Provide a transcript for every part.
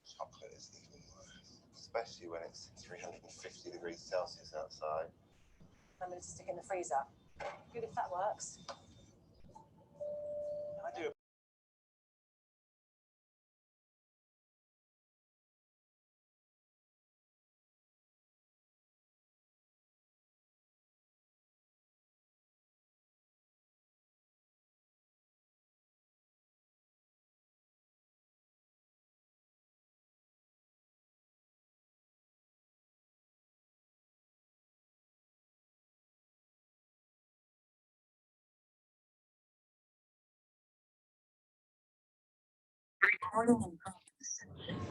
Chocolate is even worse, especially when it's 350 degrees Celsius outside. I'm going to stick in the freezer. Good if that works. I do.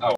Oh.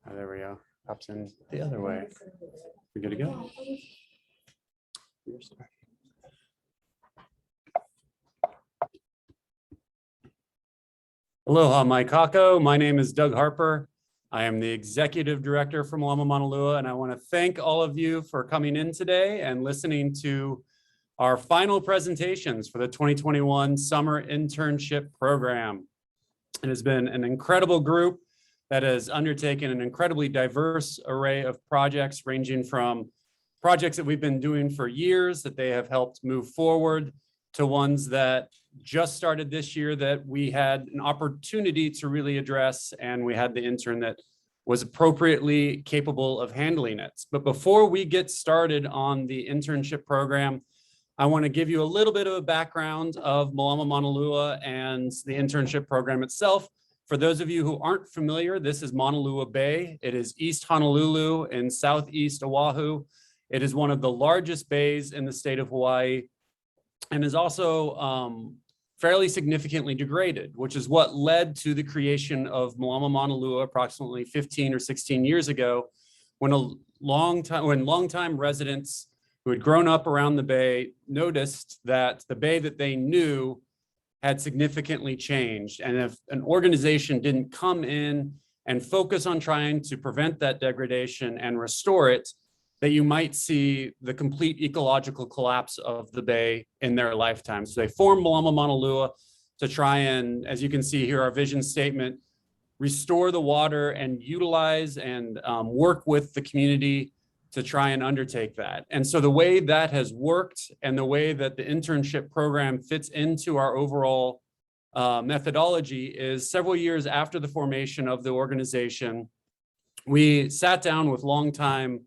Oh, there we go. Pops in the other way. We good to go? Aloha, mai kako. My name is Doug Harper. I am the Executive Director for Mālama Maunalua, and I want to thank all of you for coming in today and listening to our final presentations for the 2021 Summer Internship Program. It has been an incredible group that has undertaken an incredibly diverse array of projects, ranging from projects that we've been doing for years that they have helped move forward to ones that just started this year that we had an opportunity to really address, and we had the intern that was appropriately capable of handling it. But before we get started on the internship program, I want to give you a little bit of a background of Mālama Maunalua and the internship program itself. For those of you who aren't familiar, this is Maunalua Bay. It is East Honolulu in Southeast Oahu. It is one of the largest bays in the state of Hawaii, and is also fairly significantly degraded, which is what led to the creation of Mālama Maunalua approximately 15 or 16 years ago, when longtime residents who had grown up around the bay noticed that the bay that they knew had significantly changed. And if an organization didn't come in and focus on trying to prevent that degradation and restore it, that you might see the complete ecological collapse of the bay in their lifetime. So they formed Mālama Maunalua to try and, as you can see here, our vision statement, restore the water and utilize and work with the community to try and undertake that. And so the way that has worked and the way that the internship program fits into our overall methodology is several years after the formation of the organization, we sat down with longtime,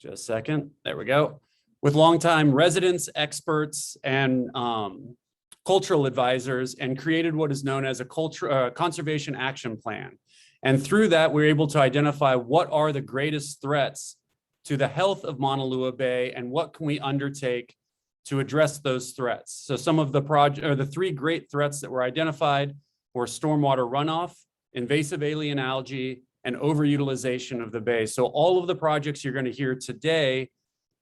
just a second, there we go, with longtime residents, experts, and cultural advisors, and created what is known as a conservation action plan. And through that, we're able to identify what are the greatest threats to the health of Maunalua Bay and what can we undertake to address those threats. So some of the three great threats that were identified were stormwater runoff, invasive alien algae, and overutilization of the bay. So all of the projects you're going to hear today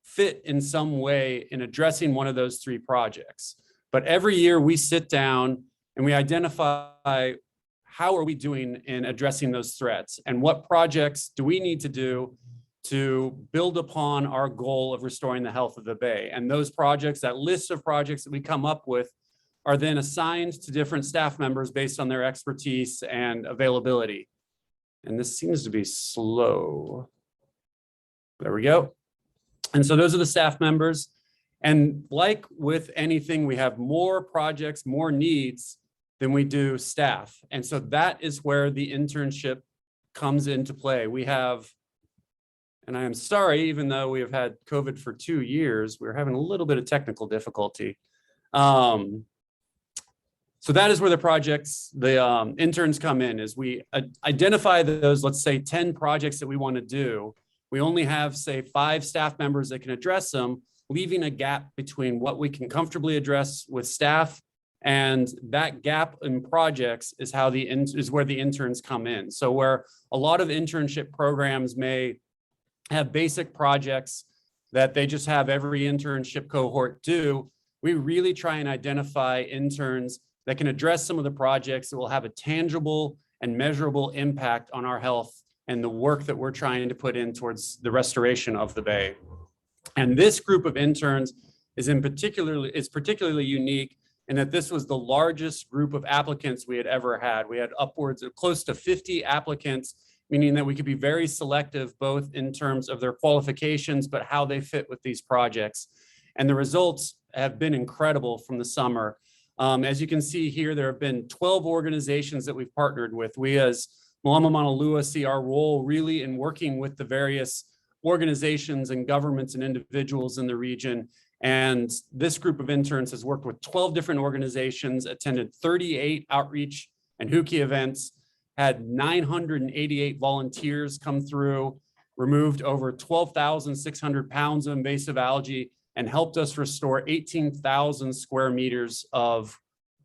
fit in some way in addressing one of those three projects. But every year we sit down and we identify how are we doing in addressing those threats and what projects do we need to do to build upon our goal of restoring the health of the bay. And those projects, that list of projects that we come up with, are then assigned to different staff members based on their expertise and availability. And this seems to be slow. There we go. And so those are the staff members. And like with anything, we have more projects, more needs than we do staff. And so that is where the internship comes into play. We have, and I am sorry, even though we have had COVID for 2 years, we're having a little bit of technical difficulty. So that is where the interns come in, is we identify those, let's say 10 projects that we want to do. We only have, say, 5 staff members that can address them, leaving a gap between what we can comfortably address with staff, and that gap in projects is where the interns come in. So where a lot of internship programs may have basic projects that they just have every internship cohort do, we really try and identify interns that can address some of the projects that will have a tangible and measurable impact on our health and the work that we're trying to put in towards the restoration of the bay. And this group of interns is particularly unique in that this was the largest group of applicants we had ever had. We had upwards of close to 50 applicants, meaning that we could be very selective both in terms of their qualifications, but how they fit with these projects. And the results have been incredible from the summer. As you can see here, there have been 12 organizations that we've partnered with. We as Mālama Maunalua see our role really in working with the various organizations and governments and individuals in the region. And this group of interns has worked with 12 different organizations, attended 38 outreach and Huki events, had 988 volunteers come through, removed over 12,600 pounds of invasive algae, and helped us restore 18,000 square meters of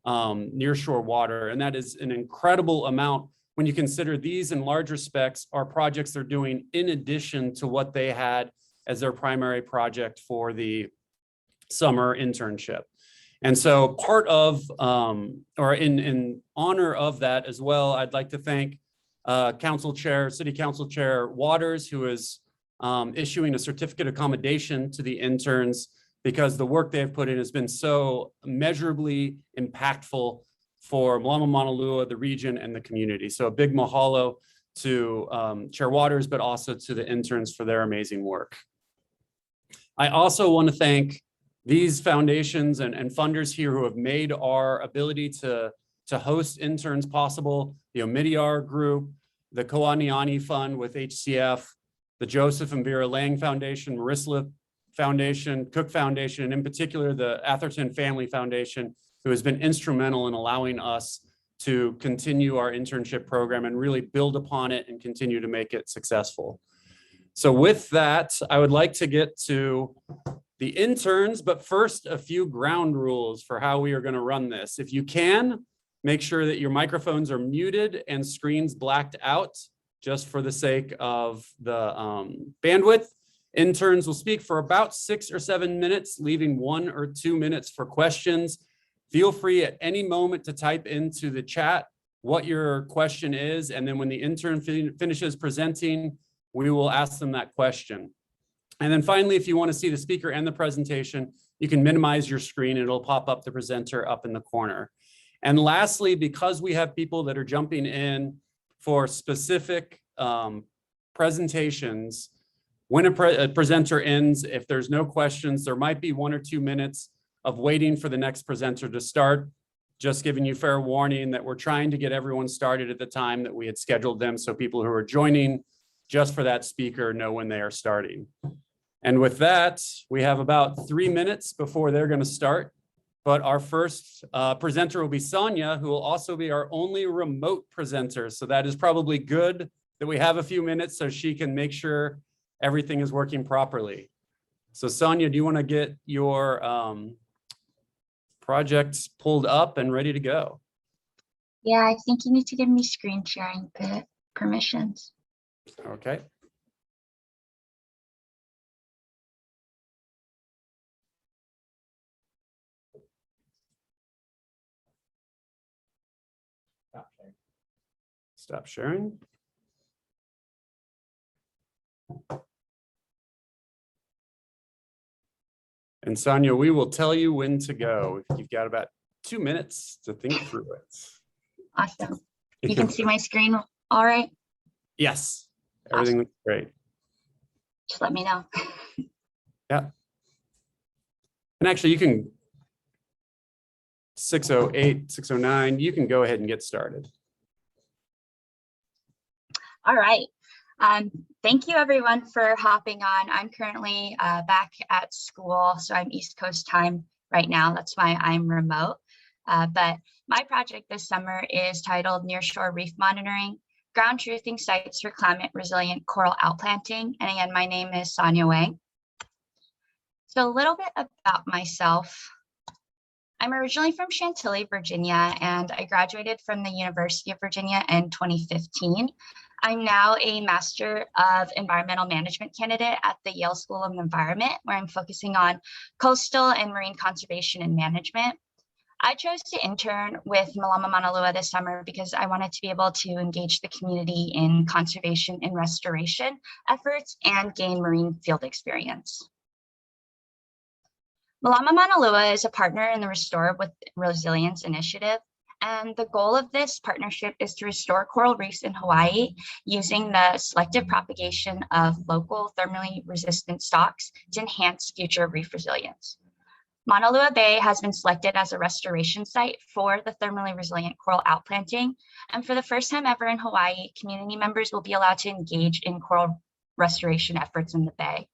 nearshore water. And that is an incredible amount when you consider these in large respects are projects they're doing in addition to what they had as their primary project for the summer internship. And so part of, or in honor of that as well, I'd like to thank City Council Chair Waters, who is issuing a certificate of commendation to the interns because the work they've put in has been so measurably impactful for Mālama Maunalua, the region, and the community. So a big mahalo to Chair Waters, but also to the interns for their amazing work. I also want to thank these foundations and funders here who have made our ability to host interns possible. The Omidyar Group, the Koaniani Fund with HCF, the Joseph and Vera Lang Foundation, Marisla Foundation, Cook Foundation, and in particular, the Atherton Family Foundation, who has been instrumental in allowing us to continue our internship program and really build upon it and continue to make it successful. So with that, I would like to get to the interns, but first, a few ground rules for how we are going to run this. If you can, make sure that your microphones are muted and screens blacked out, just for the sake of the bandwidth. Interns will speak for about 6 or 7 minutes, leaving 1 or 2 minutes for questions. Feel free at any moment to type into the chat what your question is, and then when the intern finishes presenting, we will ask them that question. And then finally, if you want to see the speaker and the presentation, you can minimize your screen and it'll pop up the presenter up in the corner. And lastly, because we have people that are jumping in for specific presentations, when a presenter ends, if there's no questions, there might be 1 or 2 minutes of waiting for the next presenter to start. Just giving you fair warning that we're trying to get everyone started at the time that we had scheduled them, so people who are joining just for that speaker know when they are starting. And with that, we have about 3 minutes before they're going to start. But our first presenter will be Sonia, who will also be our only remote presenter. So that is probably good that we have a few minutes so she can make sure everything is working properly. So Sonia, do you want to get your projects pulled up and ready to go? Yeah, I think you need to give me screen sharing permissions. Okay. Stop sharing. And Sonia, we will tell you when to go. You've got about 2 minutes to think through it. Awesome. You can see my screen all right? Yes, everything looks great. Just let me know. Yeah. And actually, you can 6:08, 6:09, you can go ahead and get started. All right. Thank you everyone for hopping on. I'm currently back at school, so I'm East Coast time right now. That's why I'm remote. But my project this summer is titled Nearshore Reef Monitoring, Ground Truthing Sites for Climate Resilient Coral Outplanting. And again, my name is Sonia Wei. So a little bit about myself. I'm originally from Chantilly, Virginia, and I graduated from the University of Virginia in 2015. I'm now a Master of Environmental Management candidate at the Yale School of Environment, where I'm focusing on coastal and marine conservation and management. I chose to intern with Mālama Maunalua this summer because I wanted to be able to engage the community in conservation and restoration efforts and gain marine field experience. Mālama Maunalua is a partner in the Restorative Resilience Initiative, and the goal of this partnership is to restore coral reefs in Hawaii using the selective propagation of local thermally resistant stocks to enhance future reef resilience. Maunalua Bay has been selected as a restoration site for the thermally resilient coral outplanting, and for the first time ever in Hawaii, community members will be allowed to engage in coral restoration efforts in the bay.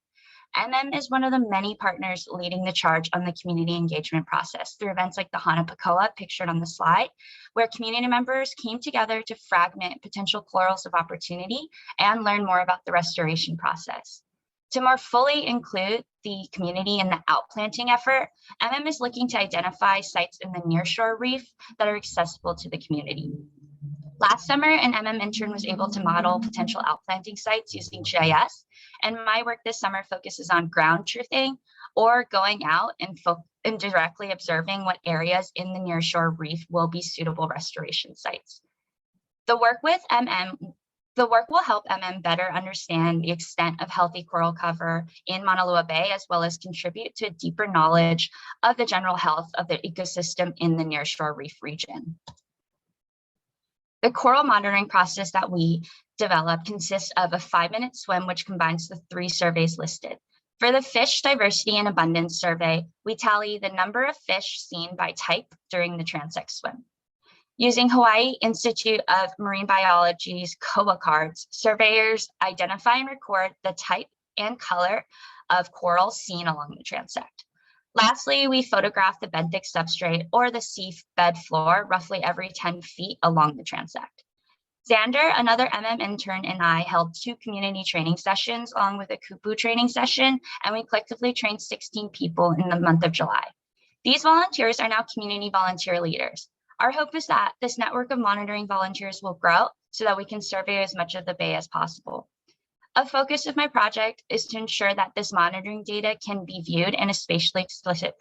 is one of the many partners leading the charge on the community engagement process through events like the Hana Pakoa pictured on the slide, where community members came together to fragment potential corals of opportunity and learn more about the restoration process. To more fully include the community in the outplanting effort, is looking to identify sites in the nearshore reef that are accessible to the community. Last summer, an intern was able to model potential outplanting sites using GIS, and my work this summer focuses on ground truthing, or going out and directly observing what areas in the nearshore reef will be suitable restoration sites. The work will help better understand the extent of healthy coral cover in Maunalua Bay, as well as contribute to a deeper knowledge of the general health of the ecosystem in the nearshore reef region. The coral monitoring process that we developed consists of a 5-minute swim, which combines the 3 surveys listed. For the Fish Diversity and Abundance Survey, we tally the number of fish seen by type during the transect swim. Using Hawaii Institute of Marine Biology's COA cards, surveyors identify and record the type and color of coral seen along the transect. Lastly, we photograph the benthic substrate or the sea bed floor roughly every 10 feet along the transect. Zander, another intern, and I held 2 community training sessions along with a kupu training session, and we collectively trained 16 people in the month of July. These volunteers are now community volunteer leaders. Our hope is that this network of monitoring volunteers will grow so that we can survey as much of the bay as possible. A focus of my project is to ensure that this monitoring data can be viewed in a spatially explicit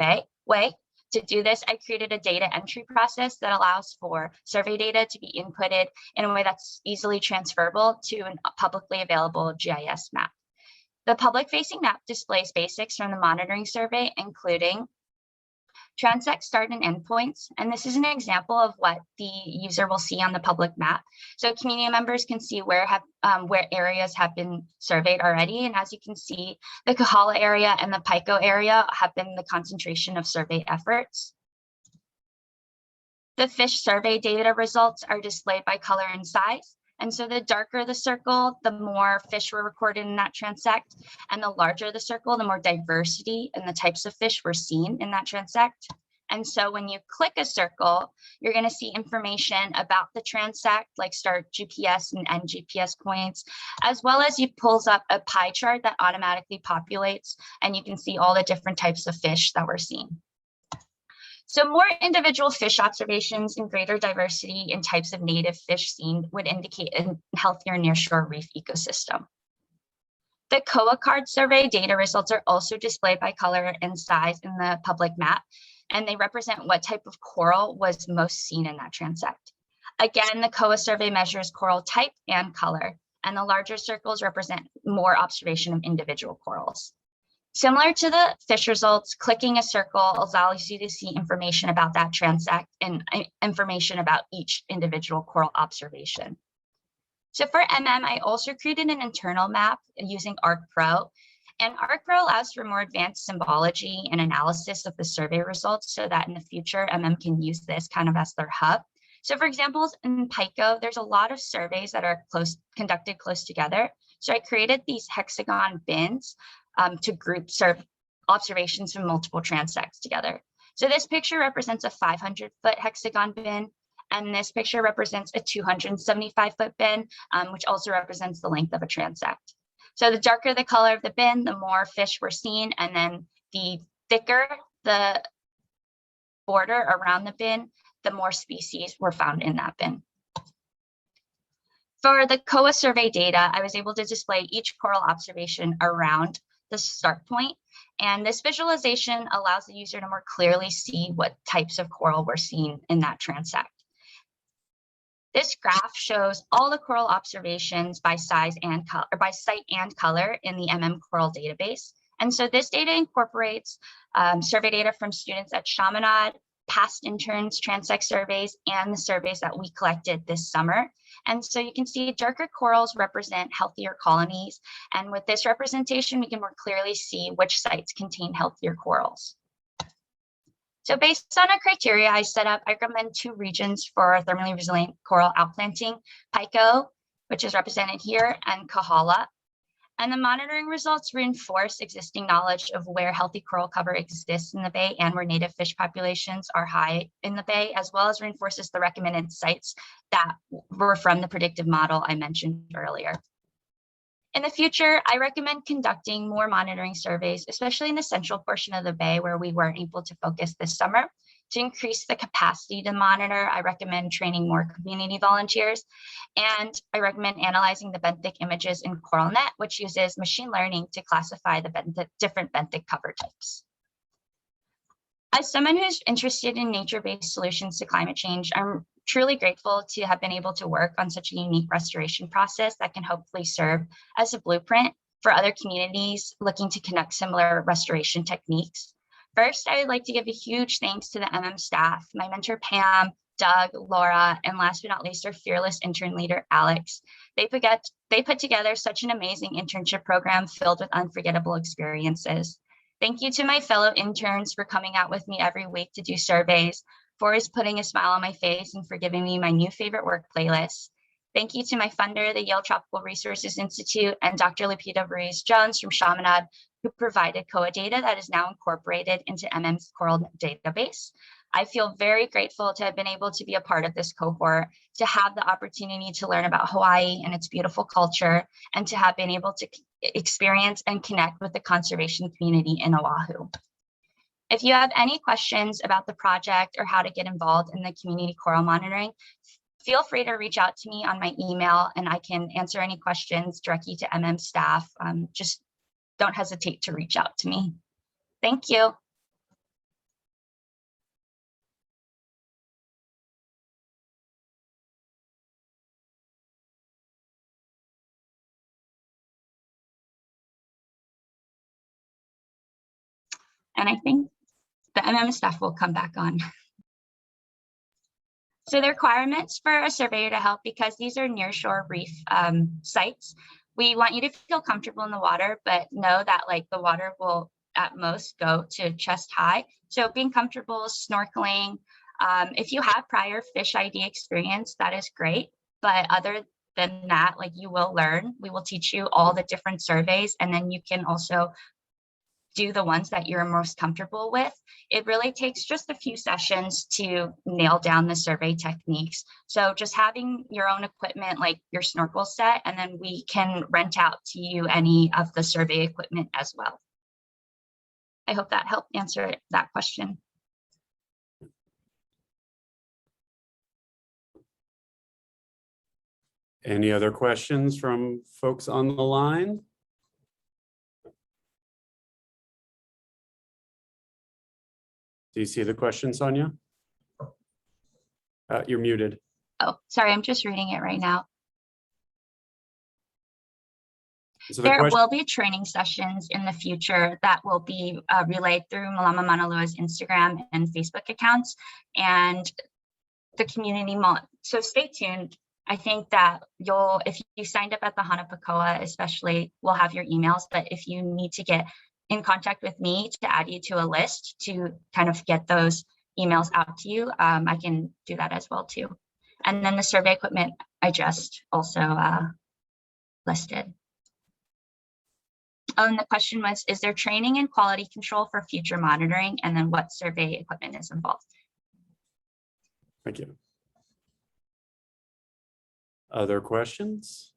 way. To do this, I created a data entry process that allows for survey data to be inputted in a way that's easily transferable to a publicly available GIS map. The public-facing map displays basics from the monitoring survey, including transect start and endpoints, and this is an example of what the user will see on the public map. So community members can see where areas have been surveyed already, and as you can see, the Kahala area and the Paiko area have been the concentration of survey efforts. The fish survey data results are displayed by color and size. And so the darker the circle, the more fish were recorded in that transect, and the larger the circle, the more diversity in the types of fish were seen in that transect. And so when you click a circle, you're going to see information about the transect, like start GPS and end GPS points, as well as it pulls up a pie chart that automatically populates, and you can see all the different types of fish that were seen. So more individual fish observations and greater diversity in types of native fish seen would indicate a healthier nearshore reef ecosystem. The COA card survey data results are also displayed by color and size in the public map, and they represent what type of coral was most seen in that transect. Again, the COA survey measures coral type and color, and the larger circles represent more observation of individual corals. Similar to the fish results, clicking a circle allows you to see information about that transect and information about each individual coral observation. So for I also created an internal map using ArcPro, and ArcPro allows for more advanced symbology and analysis of the survey results so that in the future, can use this kind of as their hub. So for example, in Paiko, there's a lot of surveys that are conducted close together. So I created these hexagon bins to group observations from multiple transects together. So this picture represents a 500-foot hexagon bin, and this picture represents a 275-foot bin, which also represents the length of a transect. So the darker the color of the bin, the more fish we're seeing, and then the thicker the border around the bin, the more species were found in that bin. For the COA survey data, I was able to display each coral observation around the start point, and this visualization allows the user to more clearly see what types of coral we're seeing in that transect. This graph shows all the coral observations by size and color, or by site and color in the Coral database. And so this data incorporates survey data from students at Chaminade, past interns, transect surveys, and the surveys that we collected this summer. And so you can see darker corals represent healthier colonies. And with this representation, we can more clearly see which sites contain healthier corals. So based on our criteria I set up, I recommend 2 regions for thermally resilient coral outplanting, Pico, which is represented here, and Kahala. And the monitoring results reinforce existing knowledge of where healthy coral cover exists in the bay and where native fish populations are high in the bay, as well as reinforces the recommended sites that were from the predictive model I mentioned earlier. In the future, I recommend conducting more monitoring surveys, especially in the central portion of the bay where we weren't able to focus this summer. To increase the capacity to monitor, I recommend training more community volunteers, and I recommend analyzing the benthic images in CoralNet, which uses machine learning to classify the different benthic cover types. As someone who's interested in nature-based solutions to climate change, I'm truly grateful to have been able to work on such a unique restoration process that can hopefully serve as a blueprint for other communities looking to connect similar restoration techniques. First, I would like to give a huge thanks to the staff, my mentor Pam, Doug, Laura, and last but not least, our fearless intern leader, Alex. They put together such an amazing internship program filled with unforgettable experiences. Thank you to my fellow interns for coming out with me every week to do surveys, for putting a smile on my face, and for giving me my new favorite work playlist. Thank you to my funder, the Yale Tropical Resources Institute, and Dr. Lupita Ruiz-Jones from Chaminade, who provided COA data that is now incorporated into MM's Coral database. I feel very grateful to have been able to be a part of this cohort, to have the opportunity to learn about Hawaii and its beautiful culture, and to have been able to experience and connect with the conservation community in Oahu. If you have any questions about the project or how to get involved in the community coral monitoring, feel free to reach out to me on my email and I can answer any questions directly to MM staff. Just don't hesitate to reach out to me. Thank you. And I think the MM staff will come back on. So the requirements for a surveyor to help, because these are nearshore reef sites, we want you to feel comfortable in the water, but know that like the water will at most go to chest high. So being comfortable snorkeling, if you have prior fish ID experience, that is great. But other than that, like you will learn, we will teach you all the different surveys, and then you can also do the ones that you're most comfortable with. It really takes just a few sessions to nail down the survey techniques. So just having your own equipment, like your snorkel set, and then we can rent out to you any of the survey equipment as well. I hope that helped answer that question. Any other questions from folks on the line? Do you see the question, Sonia? You're muted. Oh, sorry, I'm just reading it right now. So there will be training sessions in the future that will be relayed through Mālama Maunalua's Instagram and Facebook accounts and the community. So stay tuned. I think that if you signed up at the Hanapakoa, especially, we'll have your emails, but if you need to get in contact with me to add you to a list to kind of get those emails out to you, I can do that as well too. And then the survey equipment I just also listed. And the question was, is there training and quality control for future monitoring? And then what survey equipment is involved? Thank you. Other questions?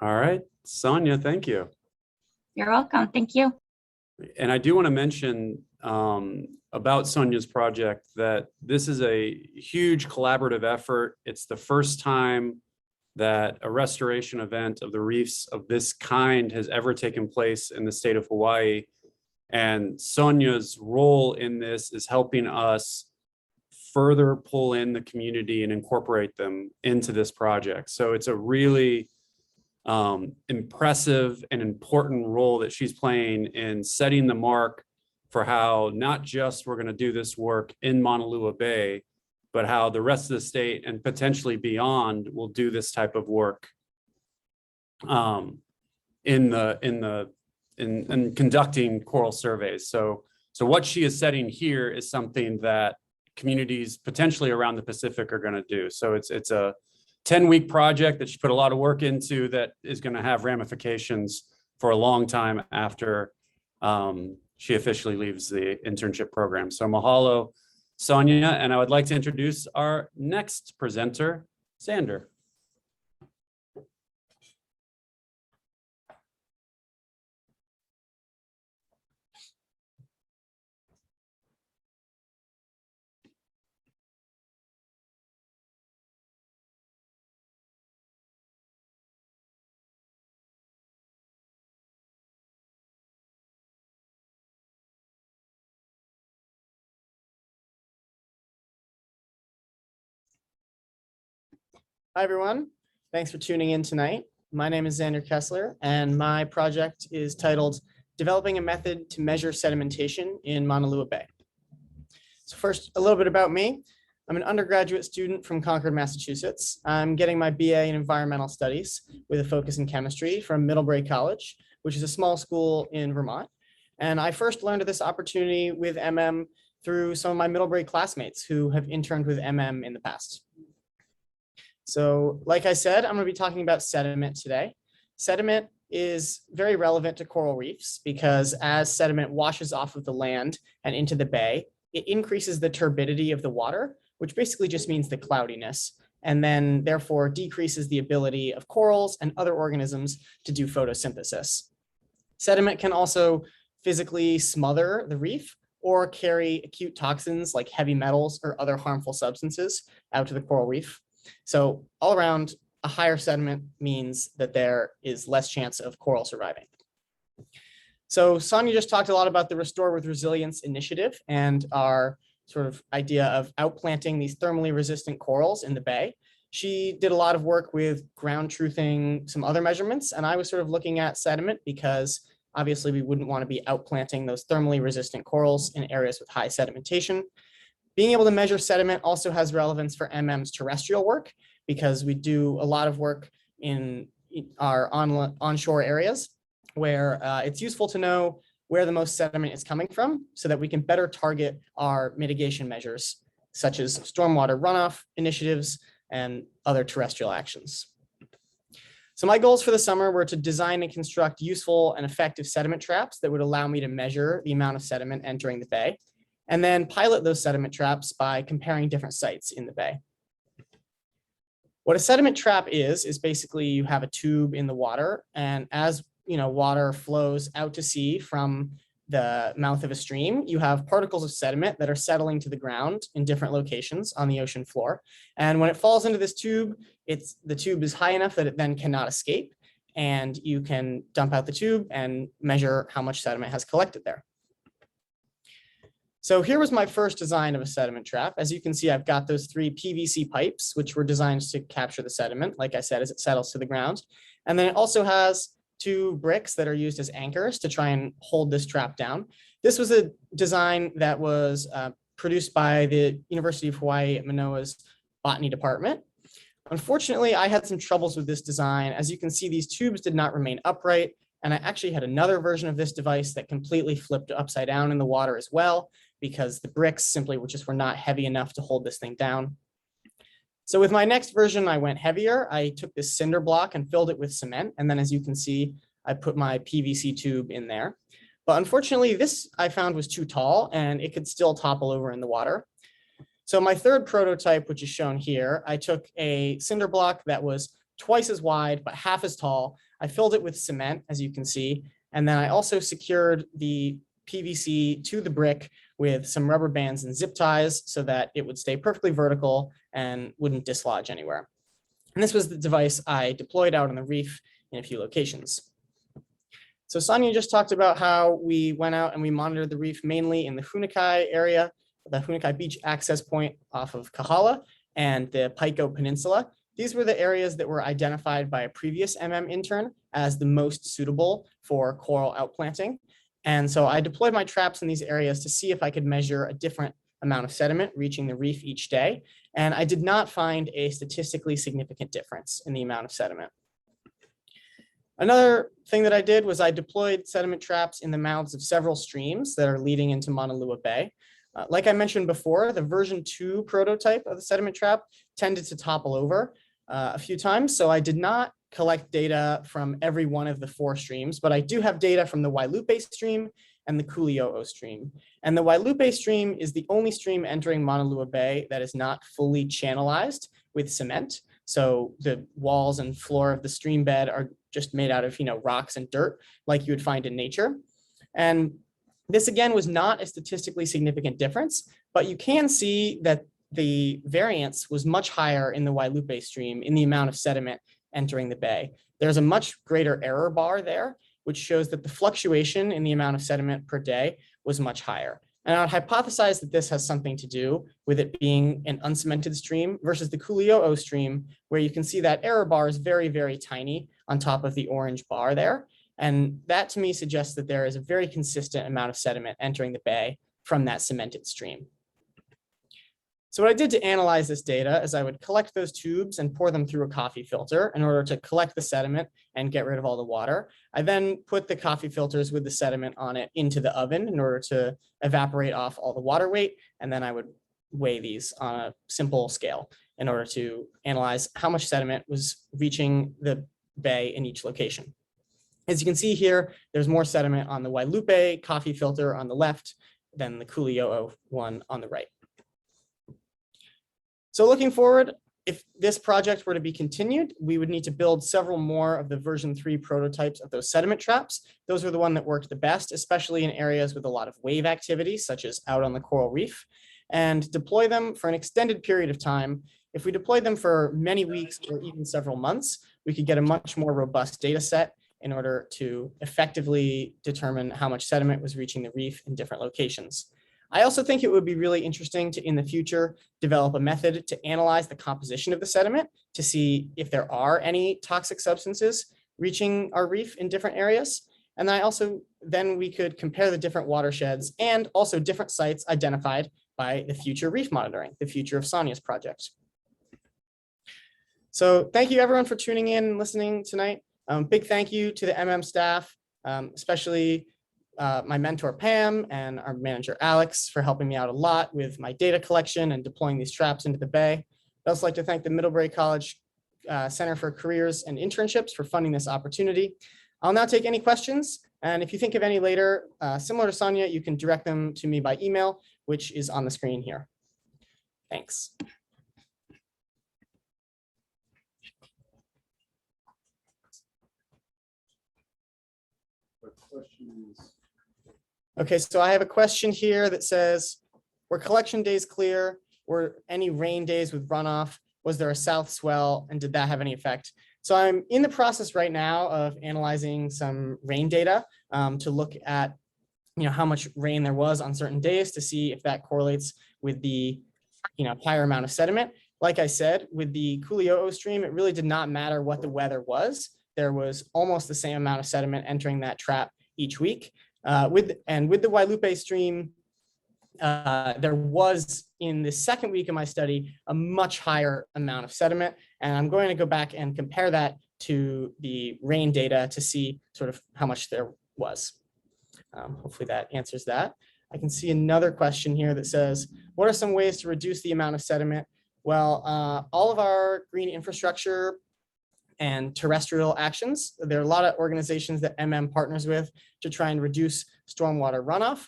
All right, Sonia, thank you. You're welcome. Thank you. And I do want to mention about Sonia's project that this is a huge collaborative effort. It's the first time that a restoration event of the reefs of this kind has ever taken place in the state of Hawaii. And Sonia's role in this is helping us further pull in the community and incorporate them into this project. So it's a really impressive and important role that she's playing in setting the mark for how not just we're going to do this work in Maunalua Bay, but how the rest of the state and potentially beyond will do this type of work in conducting coral surveys. So what she is setting here is something that communities potentially around the Pacific are going to do. So it's a 10-week project that she put a lot of work into that is going to have ramifications for a long time after she officially leaves the internship program. So mahalo, Sonia, and I would like to introduce our next presenter, Zander. Hi, everyone. Thanks for tuning in tonight. My name is Zander Kessler, and my project is titled Developing a Method to Measure Sedimentation in Maunalua Bay. So first, a little bit about me. I'm an undergraduate student from Concord, Massachusetts. I'm getting my BA in Environmental Studies with a focus in chemistry from Middlebury College, which is a small school in Vermont. And I first learned of this opportunity with MM through some of my Middlebury classmates who have interned with MM in the past. So like I said, I'm going to be talking about sediment today. Sediment is very relevant to coral reefs because as sediment washes off of the land and into the bay, it increases the turbidity of the water, which basically just means the cloudiness, and then therefore decreases the ability of corals and other organisms to do photosynthesis. Sediment can also physically smother the reef or carry acute toxins like heavy metals or other harmful substances out to the coral reef. So all around, a higher sediment means that there is less chance of coral surviving. So Sonia just talked a lot about the Restore with Resilience initiative and our sort of idea of outplanting these thermally resistant corals in the bay. She did a lot of work with ground truthing some other measurements, and I was sort of looking at sediment because obviously we wouldn't want to be outplanting those thermally resistant corals in areas with high sedimentation. Being able to measure sediment also has relevance for MM's terrestrial work because we do a lot of work in our onshore areas where it's useful to know where the most sediment is coming from so that we can better target our mitigation measures, such as stormwater runoff initiatives and other terrestrial actions. So my goals for the summer were to design and construct useful and effective sediment traps that would allow me to measure the amount of sediment entering the bay, and then pilot those sediment traps by comparing different sites in the bay. What a sediment trap is basically you have a tube in the water, and as water flows out to sea from the mouth of a stream, you have particles of sediment that are settling to the ground in different locations on the ocean floor. And when it falls into this tube, the tube is high enough that it then cannot escape, and you can dump out the tube and measure how much sediment has collected there. So here was my first design of a sediment trap. As you can see, I've got those 3 PVC pipes, which were designed to capture the sediment, like I said, as it settles to the ground. And then it also has 2 bricks that are used as anchors to try and hold this trap down. This was a design that was produced by the University of Hawaii at Manoa's botany department. Unfortunately, I had some troubles with this design. As you can see, these tubes did not remain upright. And I actually had another version of this device that completely flipped upside down in the water as well, because the bricks simply were not heavy enough to hold this thing down. So with my next version, I went heavier. I took this cinder block and filled it with cement. And then as you can see, I put my PVC tube in there. But unfortunately, this I found was too tall and it could still topple over in the water. So my third prototype, which is shown here, I took a cinder block that was twice as wide, but half as tall. I filled it with cement, as you can see. And then I also secured the PVC to the brick with some rubber bands and zip ties so that it would stay perfectly vertical and wouldn't dislodge anywhere. And this was the device I deployed out on the reef in a few locations. So Sonia just talked about how we went out and we monitored the reef mainly in the Hunakai area, the Hunakai Beach access point off of Kahala and the Paiko Peninsula. These were the areas that were identified by a previous intern as the most suitable for coral outplanting. And so I deployed my traps in these areas to see if I could measure a different amount of sediment reaching the reef each day. And I did not find a statistically significant difference in the amount of sediment. Another thing that I did was I deployed sediment traps in the mouths of several streams that are leading into Maunalua Bay. Like I mentioned before, the version 2 prototype of the sediment trap tended to topple over a few times. So I did not collect data from every one of the 4 streams, but I do have data from the Wailupe stream and the Kuli'o'o stream. And the Wailupe stream is the only stream entering Maunalua Bay that is not fully channelized with cement. So the walls and floor of the stream bed are just made out of, rocks and dirt like you would find in nature. And this again was not a statistically significant difference, but you can see that the variance was much higher in the Wailupe stream in the amount of sediment entering the bay. There's a much greater error bar there, which shows that the fluctuation in the amount of sediment per day was much higher. And I would hypothesize that this has something to do with it being an uncemented stream versus the Kuli'o'o stream, where you can see that error bar is very, very tiny on top of the orange bar there. And that to me suggests that there is a very consistent amount of sediment entering the bay from that cemented stream. So what I did to analyze this data is I would collect those tubes and pour them through a coffee filter in order to collect the sediment and get rid of all the water. I then put the coffee filters with the sediment on it into the oven in order to evaporate off all the water weight. And then I would weigh these on a simple scale in order to analyze how much sediment was reaching the bay in each location. As you can see here, there's more sediment on the Wailupe coffee filter on the left than the Kuli'o'o one on the right. So looking forward, if this project were to be continued, we would need to build several more of the version 3 prototypes of those sediment traps. Those were the one that worked the best, especially in areas with a lot of wave activity, such as out on the coral reef, and deploy them for an extended period of time. If we deployed them for many weeks or even several months, we could get a much more robust data set in order to effectively determine how much sediment was reaching the reef in different locations. I also think it would be really interesting to, in the future, develop a method to analyze the composition of the sediment to see if there are any toxic substances reaching our reef in different areas. And then we could compare the different watersheds and also different sites identified by the future reef monitoring, the future of Sonia's project. So thank you everyone for tuning in and listening tonight. Big thank you to the staff, especially my mentor Pam and our manager Alex for helping me out a lot with my data collection and deploying these traps into the bay. I'd also like to thank the Middlebury College Center for Careers and Internships for funding this opportunity. I'll now take any questions, and if you think of any later, similar to Sonia, you can direct them to me by email, which is on the screen here. Thanks. Okay, so I have a question here that says, were collection days clear? Were any rain days with runoff? Was there a south swell, and did that have any effect? So I'm in the process right now of analyzing some rain data to look at how much rain there was on certain days to see if that correlates with the higher amount of sediment. Like I said, with the Kuli'o'o stream, it really did not matter what the weather was. There was almost the same amount of sediment entering that trap each week. With the Wailupe stream, there was in the second week of my study a much higher amount of sediment, and I'm going to go back and compare that to the rain data to see sort of how much there was. Hopefully that answers that. I can see another question here that says, what are some ways to reduce the amount of sediment Well, all of our green infrastructure and terrestrial actions, there are a lot of organizations that partners with to try and reduce stormwater runoff.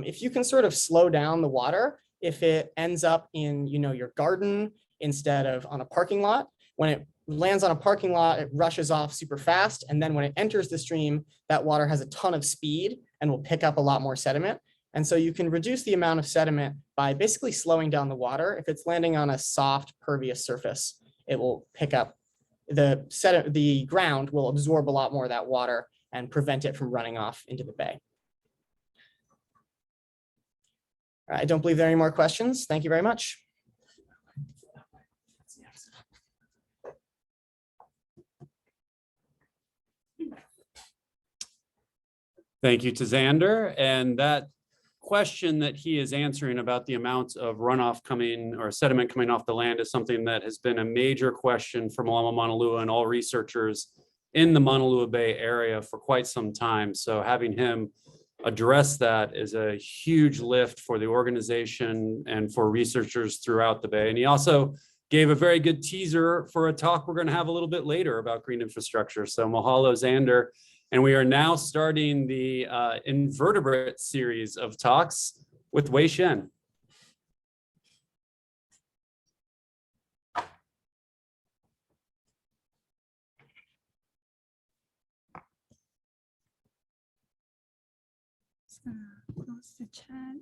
If you can sort of slow down the water, if it ends up in your garden instead of on a parking lot, when it lands on a parking lot, it rushes off super fast. And then when it enters the stream, that water has a ton of speed and will pick up a lot more sediment. And so you can reduce the amount of sediment by basically slowing down the water. If it's landing on a soft, pervious surface, it will pick up the ground will absorb a lot more of that water and prevent it from running off into the bay. I don't believe there are any more questions. Thank you very much. Thank you to Zander. And that question that he is answering about the amount of runoff coming or sediment coming off the land is something that has been a major question for Mālama Maunalua and all researchers in the Maunalua Bay area for quite some time. So having him address that is a huge lift for the organization and for researchers throughout the Bay. And he also gave a very good teaser for a talk we're going to have a little bit later about green infrastructure. So mahalo, Zander. And we are now starting the Invertebrate series of talks with Wei Shen. Just gonna close the chat.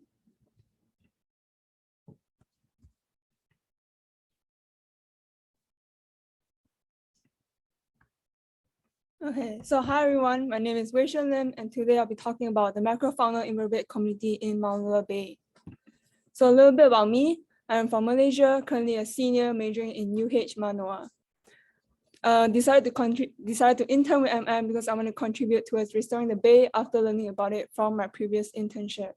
Okay, so hi everyone, my name is Wei Shen, and today I'll be talking about the macrofaunal invertebrate community in Maunalua Bay. So a little bit about me. I'm from Malaysia, currently a senior majoring in UH Manoa. Decided to intern with because I want to contribute towards restoring the bay after learning about it from my previous internship.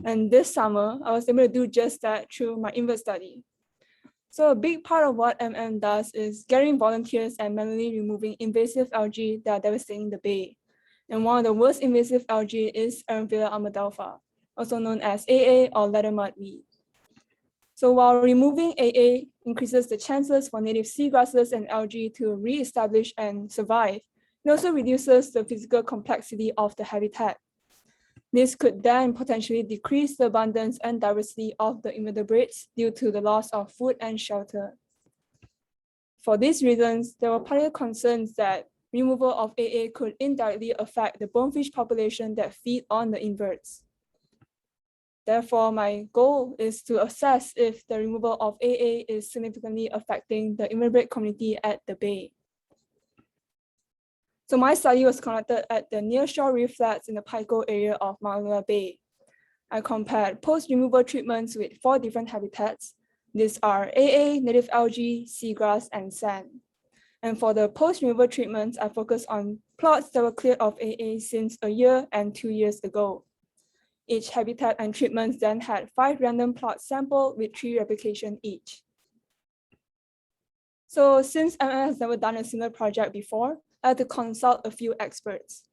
And this summer, I was able to do just that through my invert study. So a big part of what does is gathering volunteers and manually removing invasive algae that are devastating the bay. And one of the worst invasive algae is Eranthila armadelpha, also known as AA or leathermud weed. So while removing AA increases the chances for native seagrasses and algae to re-establish and survive, it also reduces the physical complexity of the habitat. This could then potentially decrease the abundance and diversity of the invertebrates due to the loss of food and shelter. For these reasons, there were particular concerns that removal of AA could indirectly affect the bonefish population that feed on the inverts. Therefore, my goal is to assess if the removal of AA is significantly affecting the invertebrate community at the bay. So my study was conducted at the nearshore reef flats in the Paiko area of Maunalua Bay. I compared post-removal treatments with 4 different habitats. These are AA, native algae, seagrass, and sand. And for the post-removal treatments, I focused on plots that were cleared of AA since a year and 2 years ago. Each habitat and treatments then had 5 random plots sampled with 3 replication each. So since has never done a similar project before, I had to consult a few experts.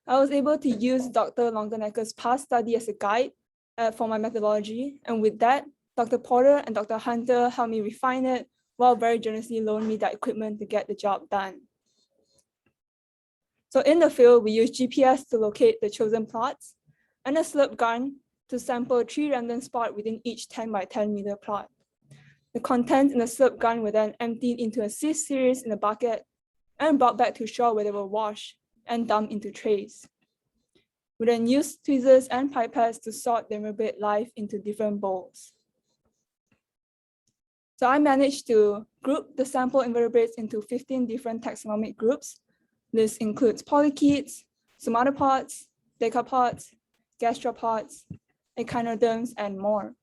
I was able to use Dr. Longanecker's past study as a guide for my methodology. And with that, Dr. Porter and Dr. Hunter helped me refine it while very generously loaned me the equipment to get the job done. So in the field, we use GPS to locate the chosen plots and a slurp gun to sample 3 random spots within each 10 by 10 meter plot. The contents in the slurp gun were then emptied into a sieve series in a bucket and brought back to shore where they were washed and dumped into trays. We then used tweezers and pipettes to sort the invertebrate life into different bowls. So I managed to group the sample invertebrates into 15 different taxonomic groups. This includes polychaetes, somatopods, decapods, gastropods, echinoderms, and more.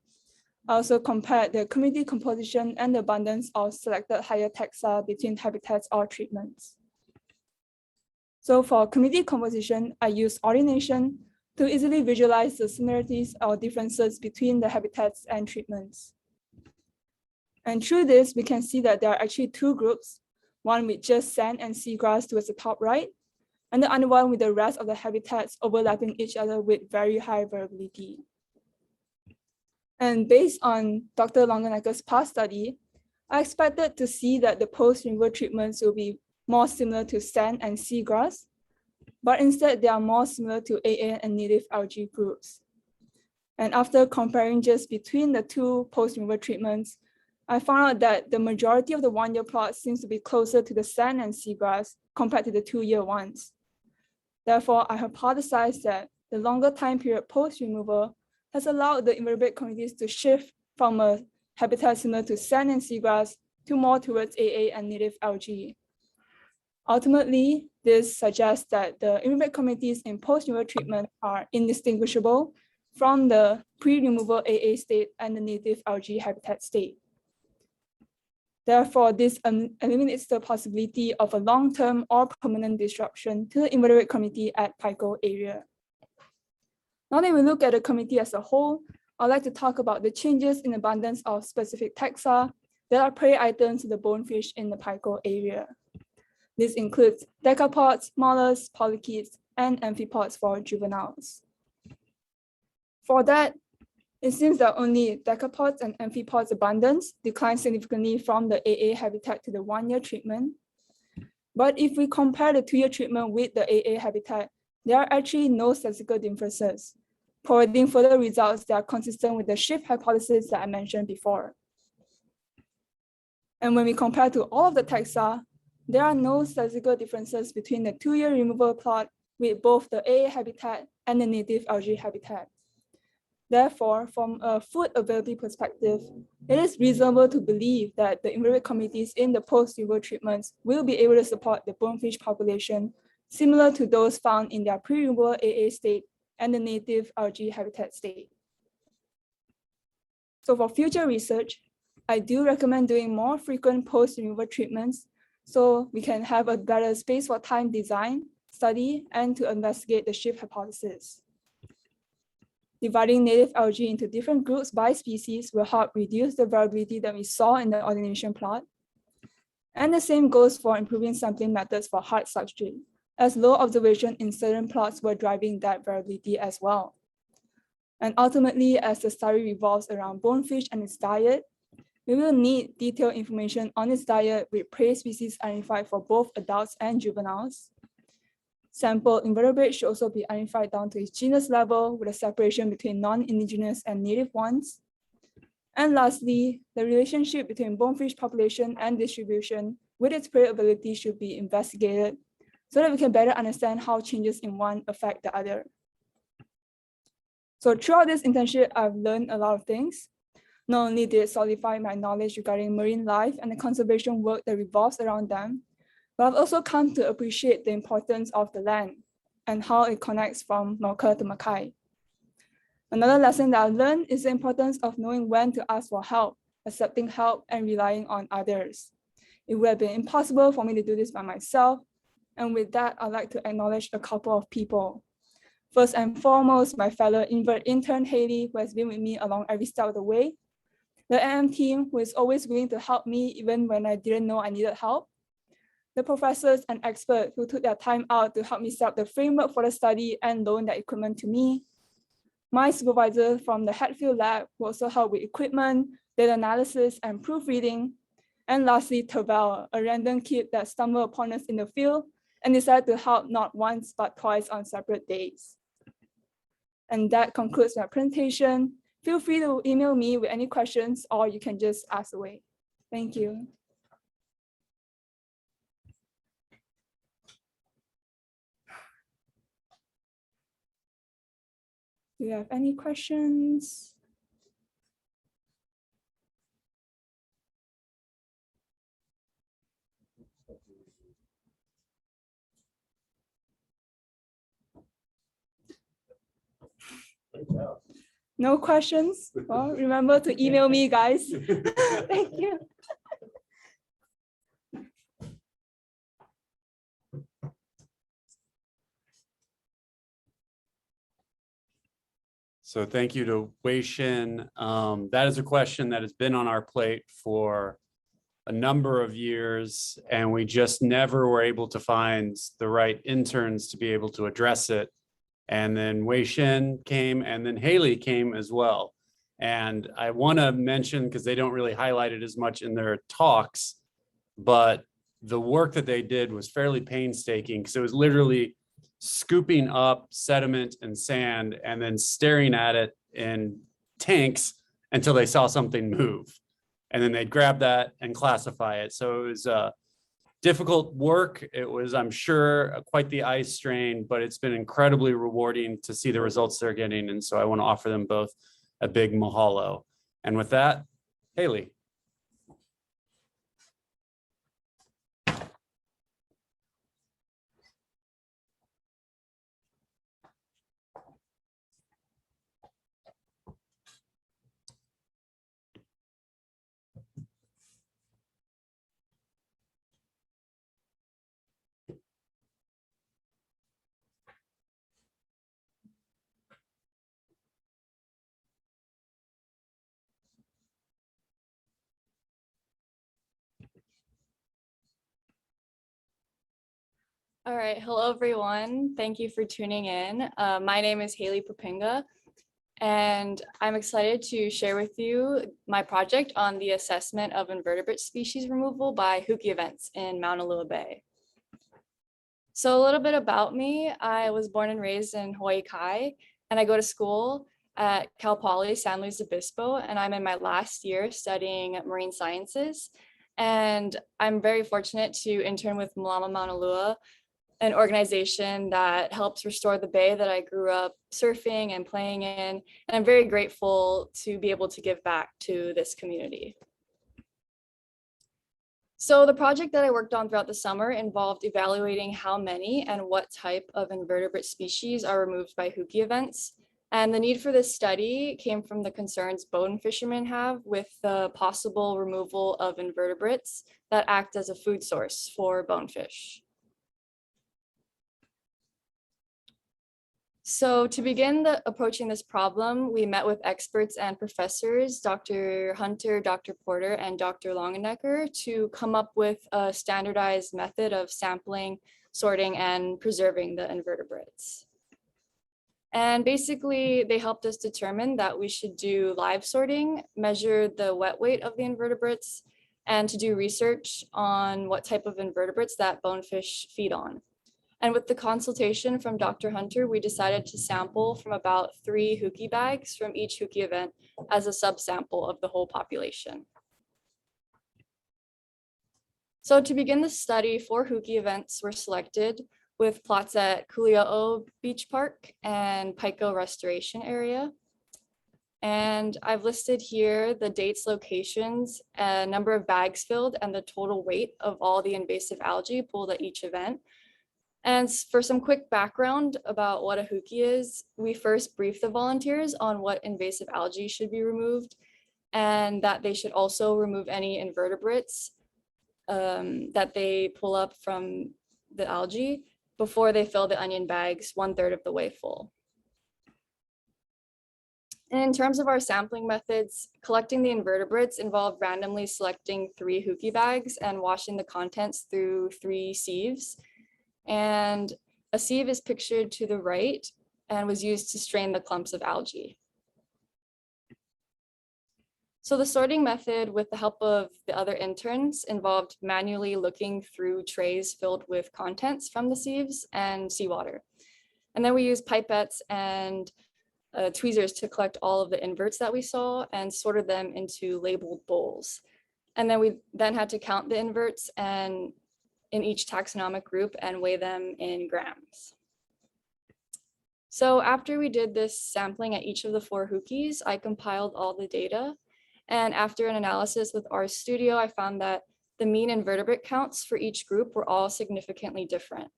I also compared the community composition and the abundance of selected higher taxa between habitats or treatments. So for community composition, I used ordination to easily visualize the similarities or differences between the habitats and treatments. And through this, we can see that there are actually 2 groups, one with just sand and seagrass towards the top right, and the other one with the rest of the habitats overlapping each other with very high variability. And based on Dr. Longanecker's past study, I expected to see that the post-removal treatments will be more similar to sand and seagrass, but instead they are more similar to AA and native algae groups. And after comparing just between the two post-removal treatments, I found out that the majority of the 1-year plots seems to be closer to the sand and seagrass compared to the 2-year ones. Therefore, I hypothesized that the longer time period post-removal has allowed the invertebrate communities to shift from a habitat similar to sand and seagrass to more towards AA and native algae. Ultimately, this suggests that the invertebrate communities in post-removal treatment are indistinguishable from the pre-removal AA state and the native algae habitat state. Therefore, this eliminates the possibility of a long-term or permanent disruption to the invertebrate community at Pico area. Now that we look at the community as a whole, I'd like to talk about the changes in abundance of specific taxa that are prey items to the bonefish in the Pico area. This includes decapods, mollusks, polychaetes, and amphipods for juveniles. For that, it seems that only decapods and amphipods abundance declined significantly from the AA habitat to the 1-year treatment. But if we compare the 2-year treatment with the AA habitat, there are actually no statistical differences, providing further results that are consistent with the shift hypothesis that I mentioned before. And when we compare to all of the taxa, there are no statistical differences between the 2-year removal plot with both the AA habitat and the native algae habitat. Therefore, from a food availability perspective, it is reasonable to believe that the invertebrate communities in the post-removal treatments will be able to support the bonefish population similar to those found in their pre-removal AA state and the native algae habitat state. So for future research, I do recommend doing more frequent post-removal treatments so we can have a better space for time design, study, and to investigate the shift hypothesis. Dividing native algae into different groups by species will help reduce the variability that we saw in the ordination plot. And the same goes for improving sampling methods for hard substrate, as low observation in certain plots were driving that variability as well. And ultimately, as the study revolves around bonefish and its diet, we will need detailed information on its diet with prey species identified for both adults and juveniles. Sample invertebrates should also be identified down to its genus level with a separation between non-indigenous and native ones. And lastly, the relationship between bonefish population and distribution with its prey ability should be investigated so that we can better understand how changes in one affect the other. So throughout this internship, I've learned a lot of things. Not only did it solidify my knowledge regarding marine life and the conservation work that revolves around them, but I've also come to appreciate the importance of the land and how it connects from Malka to Makai. Another lesson that I've learned is the importance of knowing when to ask for help, accepting help, and relying on others. It would have been impossible for me to do this by myself. And with that, I'd like to acknowledge a couple of people. First and foremost, my fellow intern, Haley, who has been with me along every step of the way. The AM team, who is always willing to help me even when I didn't know I needed help. The professors and experts who took their time out to help me set up the framework for the study and loan their equipment to me. My supervisor from the Hatfield lab who also helped with equipment, data analysis, and proofreading. And lastly, Tervel, a random kid that stumbled upon us in the field and decided to help not once, but twice on separate days. And that concludes my presentation. Feel free to email me with any questions, or you can just ask away. Thank you. Do you have any questions? No questions? Well, remember to email me, guys. Thank you. So thank you to Wei Shen. That is a question that has been on our plate for a number of years, and we just never were able to find the right interns to be able to address it. And then Wei Shen came, and then Haley came as well. And I want to mention, because they don't really highlight it as much in their talks, but the work that they did was fairly painstaking, because it was literally scooping up sediment and sand and then staring at it in tanks until they saw something move. And then they'd grab that and classify it. So it was difficult work. It was, I'm sure, quite the eye strain, but it's been incredibly rewarding to see the results they're getting. And so I want to offer them both a big mahalo. And with that, Haley. All right, hello everyone. Thank you for tuning in. My name is Haley Papinga, and I'm excited to share with you my project on the assessment of invertebrate species removal by Huki events in Maunalua Bay. So a little bit about me. I was born and raised in Hawaii Kai, and I go to school at Cal Poly San Luis Obispo, and I'm in my last year studying marine sciences. And I'm very fortunate to intern with Mālama Maunalua, an organization that helps restore the bay that I grew up surfing and playing in. And I'm very grateful to be able to give back to this community. So the project that I worked on throughout the summer involved evaluating how many and what type of invertebrate species are removed by Huki events. And the need for this study came from the concerns bone fishermen have with the possible removal of invertebrates that act as a food source for bonefish. So to begin approaching this problem, we met with experts and professors, Dr. Hunter, Dr. Porter, and Dr. Longenecker, to come up with a standardized method of sampling, sorting, and preserving the invertebrates. And basically, they helped us determine that we should do live sorting, measure the wet weight of the invertebrates, and to do research on what type of invertebrates that bonefish feed on. And with the consultation from Dr. Hunter, we decided to sample from about 3 Huki bags from each Huki event as a subsample of the whole population. So to begin the study, 4 Huki events were selected with plots at Kulia'o Beach Park and Paiko Restoration Area. And I've listed here the dates, locations, a number of bags filled, and the total weight of all the invasive algae pulled at each event. And for some quick background about what a Huki is, we first briefed the volunteers on what invasive algae should be removed, and that they should also remove any invertebrates that they pull up from the algae before they fill the onion bags 1/3 of the way full. And in terms of our sampling methods, collecting the invertebrates involved randomly selecting 3 Huki bags and washing the contents through 3 sieves. And a sieve is pictured to the right and was used to strain the clumps of algae. So the sorting method, with the help of the other interns, involved manually looking through trays filled with contents from the sieves and seawater. And then we used pipettes and tweezers to collect all of the inverts that we saw and sorted them into labeled bowls. And then we had to count the inverts and in each taxonomic group and weigh them in grams. So after we did this sampling at each of the 4 Hukis, I compiled all the data. And after an analysis with RStudio, I found that the mean invertebrate counts for each group were all significantly different.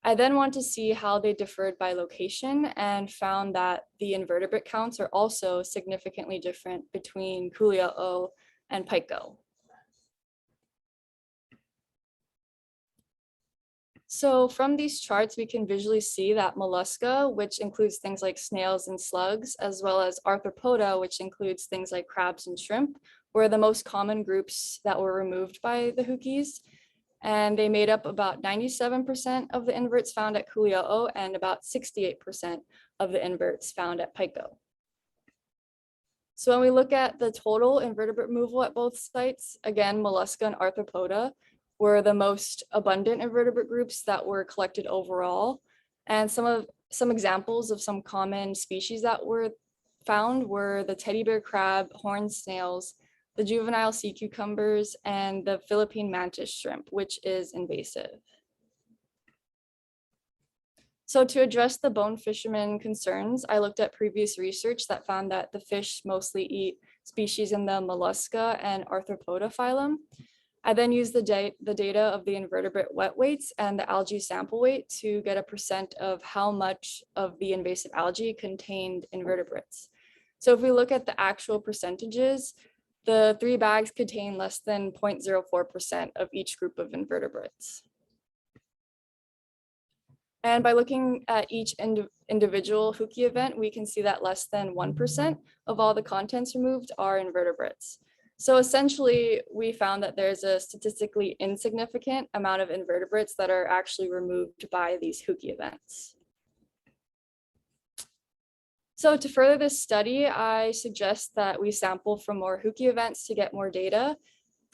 I then wanted to see how they differed by location and found that the invertebrate counts are also significantly different between Kulia'o and Paiko. So from these charts, we can visually see that mollusca, which includes things like snails and slugs, as well as arthropoda, which includes things like crabs and shrimp, were the most common groups that were removed by the Hukis. And they made up about 97% of the inverts found at Kulia'o and about 68% of the inverts found at Paiko. So when we look at the total invertebrate removal at both sites, again, mollusca and arthropoda were the most abundant invertebrate groups that were collected overall. And some examples of some common species that were found were the teddy bear crab, horned snails, the juvenile sea cucumbers, and the Philippine mantis shrimp, which is invasive. So to address the bone fishermen concerns, I looked at previous research that found that the fish mostly eat species in the mollusca and arthropoda phylum. I then used the data of the invertebrate wet weights and the algae sample weight to get a percent of how much of the invasive algae contained invertebrates. So if we look at the actual percentages, the 3 bags contain less than 0.04% of each group of invertebrates. And by looking at each individual Huki event, we can see that less than 1% of all the contents removed are invertebrates. So essentially, we found that there's a statistically insignificant amount of invertebrates that are actually removed by these Huki events. So to further this study, I suggest that we sample from more Huki events to get more data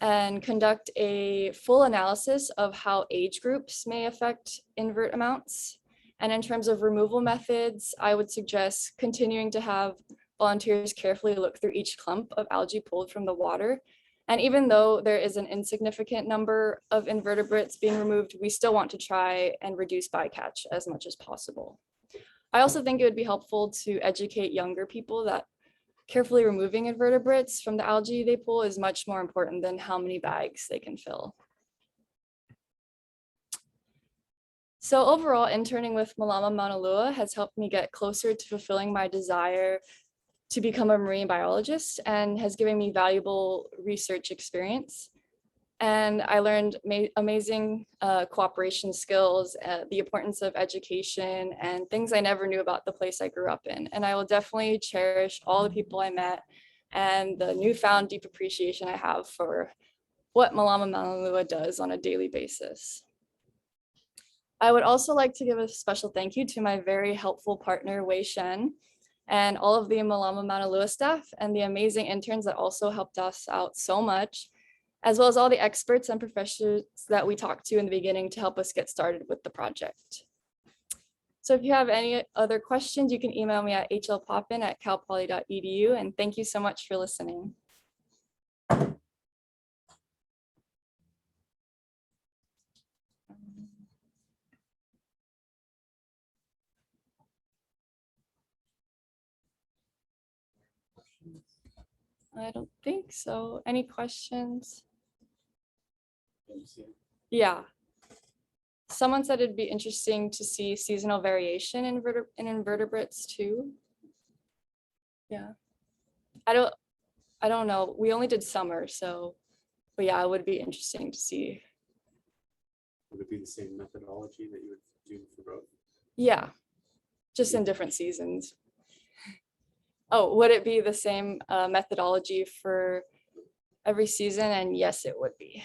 and conduct a full analysis of how age groups may affect invert amounts. And in terms of removal methods, I would suggest continuing to have volunteers carefully look through each clump of algae pulled from the water. And even though there is an insignificant number of invertebrates being removed, we still want to try and reduce bycatch as much as possible. I also think it would be helpful to educate younger people that carefully removing invertebrates from the algae they pull is much more important than how many bags they can fill. So overall, interning with Mālama Maunalua has helped me get closer to fulfilling my desire to become a marine biologist and has given me valuable research experience. And I learned amazing cooperation skills, the importance of education, and things I never knew about the place I grew up in. And I will definitely cherish all the people I met and the newfound deep appreciation I have for what Mālama Maunalua does on a daily basis. I would also like to give a special thank you to my very helpful partner, Wei Shen, and all of the Mālama Maunalua staff and the amazing interns that also helped us out so much, as well as all the experts and professors that we talked to in the beginning to help us get started with the project. So if you have any other questions, you can email me at hlpoppin@calpoly.edu, and thank you so much for listening. I don't think so. Any questions? Yeah. Someone said it'd be interesting to see seasonal variation in invertebrates too. Yeah. I don't know. We only did summer, so, but yeah, it would be interesting to see. Would it be the same methodology that you would do for both? Yeah, just in different seasons. Oh, would it be the same methodology for every season? And yes, it would be.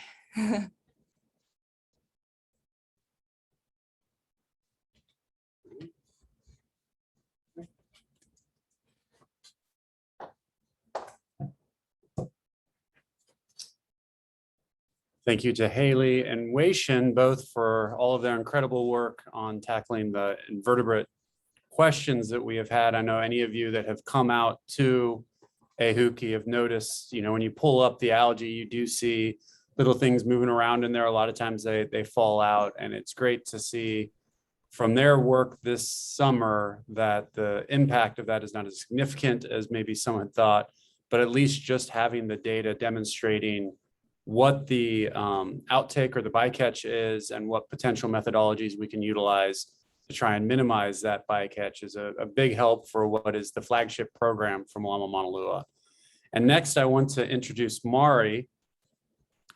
Thank you to Haley and Wei Shen both for all of their incredible work on tackling the invertebrate questions that we have had. I know any of you that have come out to a Huki have noticed, when you pull up the algae, you do see little things moving around in there. A lot of times they fall out, and it's great to see from their work this summer that the impact of that is not as significant as maybe someone thought, but at least just having the data demonstrating what the outtake or the bycatch is and what potential methodologies we can utilize to try and minimize that bycatch is a big help for what is the flagship program from Mālama Maunalua. And next, I want to introduce Mari.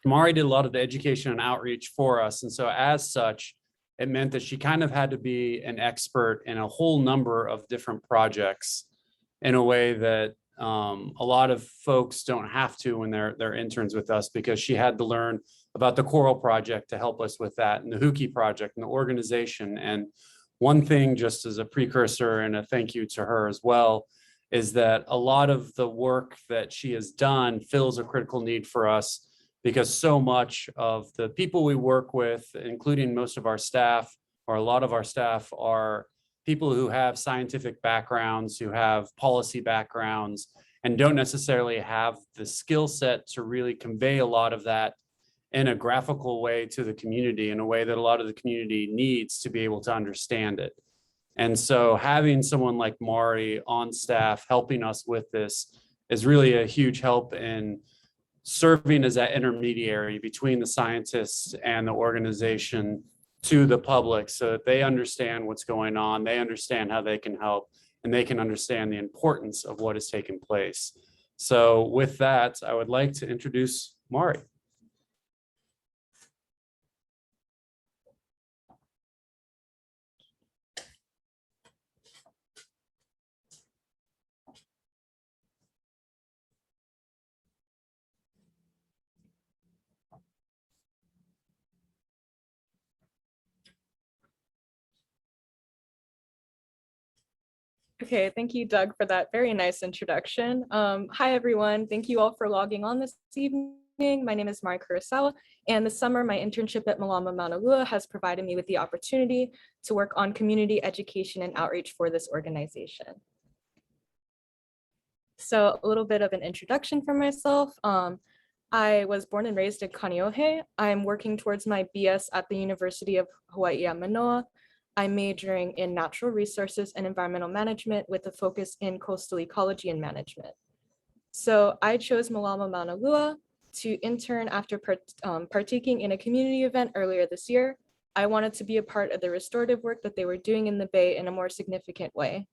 Mari did a lot of the education and outreach for us. And so as such, it meant that she kind of had to be an expert in a whole number of different projects in a way that a lot of folks don't have to when they're interns with us, because she had to learn about the Coral Project to help us with that, and the Huki Project and the organization. And one thing, just as a precursor and a thank you to her as well, is that a lot of the work that she has done fills a critical need for us because so much of the people we work with, including most of our staff, or a lot of our staff, are people who have scientific backgrounds, who have policy backgrounds, and don't necessarily have the skill set to really convey a lot of that in a graphical way to the community, in a way that a lot of the community needs to be able to understand it. And so having someone like Mari on staff helping us with this is really a huge help in serving as that intermediary between the scientists and the organization to the public so that they understand what's going on, they understand how they can help, and they can understand the importance of what is taking place. So with that, I would like to introduce Mari. Okay, thank you, Doug, for that very nice introduction. Hi, everyone. Thank you all for logging on this evening. My name is Mari Kurosawa, and this summer, my internship at Mālama Maunalua has provided me with the opportunity to work on community education and outreach for this organization. So a little bit of an introduction for myself. I was born and raised in Kaneohe. I'm working towards my BS at the University of Hawaii at Manoa. I'm majoring in natural resources and environmental management with a focus in coastal ecology and management. So I chose Mālama Maunalua to intern after partaking in a community event earlier this year. I wanted to be a part of the restorative work that they were doing in the Bay in a more significant way.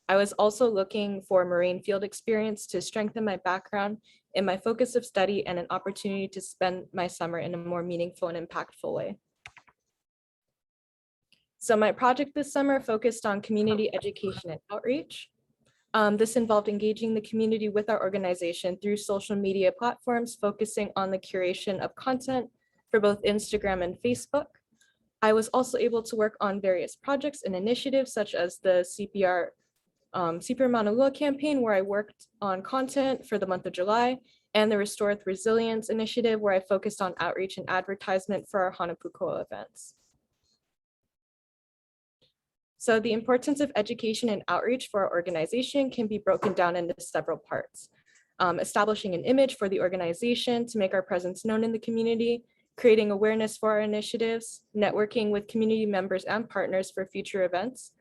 I was also looking for marine field experience to strengthen my background in my focus of study and an opportunity to spend my summer in a more meaningful and impactful way. So my project this summer focused on community education and outreach. This involved engaging the community with our organization through social media platforms, focusing on the curation of content for both Instagram and Facebook. I was also able to work on various projects and initiatives such as the CPR Mauna Lua campaign, where I worked on content for the month of July, and the Restorative Resilience initiative, where I focused on outreach and advertisement for our Hanapukoa events. So the importance of education and outreach for our organization can be broken down into several parts. Establishing an image for the organization to make our presence known in the community, creating awareness for our initiatives, networking with community members and partners for future events,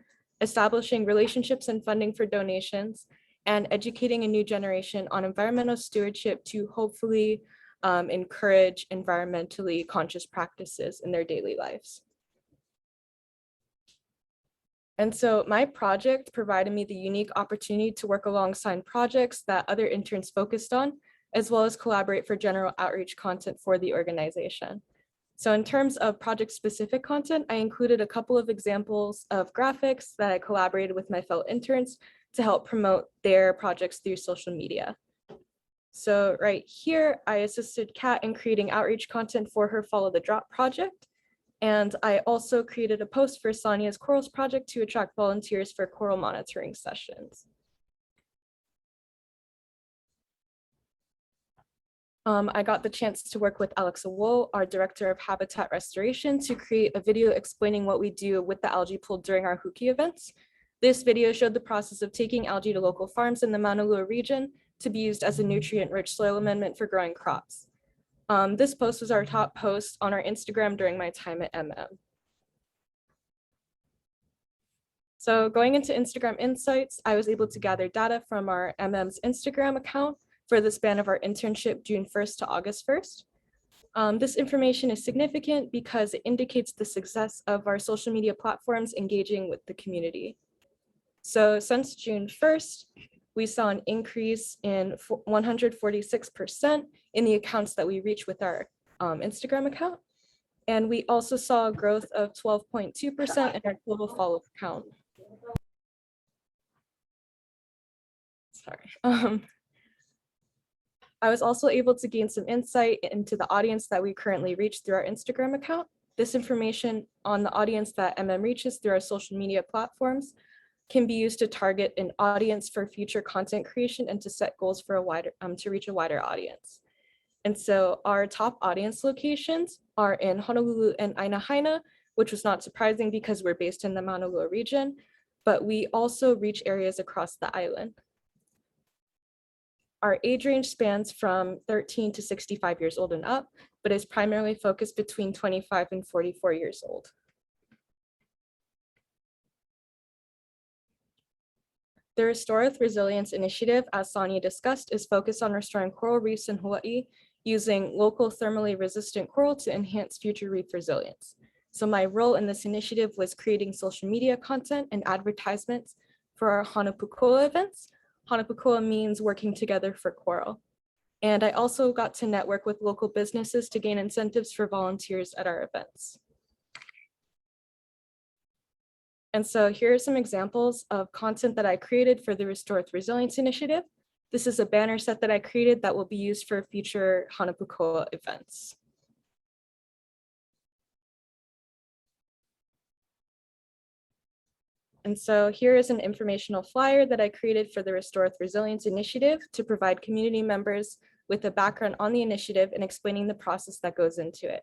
establishing relationships and funding for donations, and educating a new generation on environmental stewardship to hopefully encourage environmentally conscious practices in their daily lives. And so my project provided me the unique opportunity to work alongside projects that other interns focused on, as well as collaborate for general outreach content for the organization. So in terms of project-specific content, I included a couple of examples of graphics that I collaborated with my fellow interns to help promote their projects through social media. So right here, I assisted Kat in creating outreach content for her Follow the Drop project. And I also created a post for Sonia's Corals project to attract volunteers for coral monitoring sessions. I got the chance to work with Alexa Wool, our Director of Habitat Restoration, to create a video explaining what we do with the algae pool during our Huki events. This video showed the process of taking algae to local farms in the Maunalua region to be used as a nutrient-rich soil amendment for growing crops. This post was our top post on our Instagram during my time at MM. So going into Instagram Insights, I was able to gather data from our MM's Instagram account for the span of our internship, June 1st to August 1st. This information is significant because it indicates the success of our social media platforms engaging with the community. So since June 1st, we saw an increase in 146% in the accounts that we reach with our Instagram account. And we also saw a growth of 12.2% in our total follow count. Sorry. I was also able to gain some insight into the audience that we currently reach through our Instagram account. This information on the audience that MM reaches through our social media platforms can be used to target an audience for future content creation and to set goals for a wider, to reach a wider audience. And so our top audience locations are in Honolulu and Ainahaina, which was not surprising because we're based in the Mauna Loa region, but we also reach areas across the island. Our age range spans from 13 to 65 years old and up, but is primarily focused between 25 and 44 years old. The Restorative Resilience Initiative, as Sonia discussed, is focused on restoring coral reefs in Hawaii using local thermally resistant coral to enhance future reef resilience. So my role in this initiative was creating social media content and advertisements for our Hanapukoa events. Hanapukoa means working together for coral. And I also got to network with local businesses to gain incentives for volunteers at our events. And so here are some examples of content that I created for the Restorative Resilience Initiative. This is a banner set that I created that will be used for future Hanapukoa events. And so here is an informational flyer that I created for the Restorative Resilience Initiative to provide community members with a background on the initiative and explaining the process that goes into it.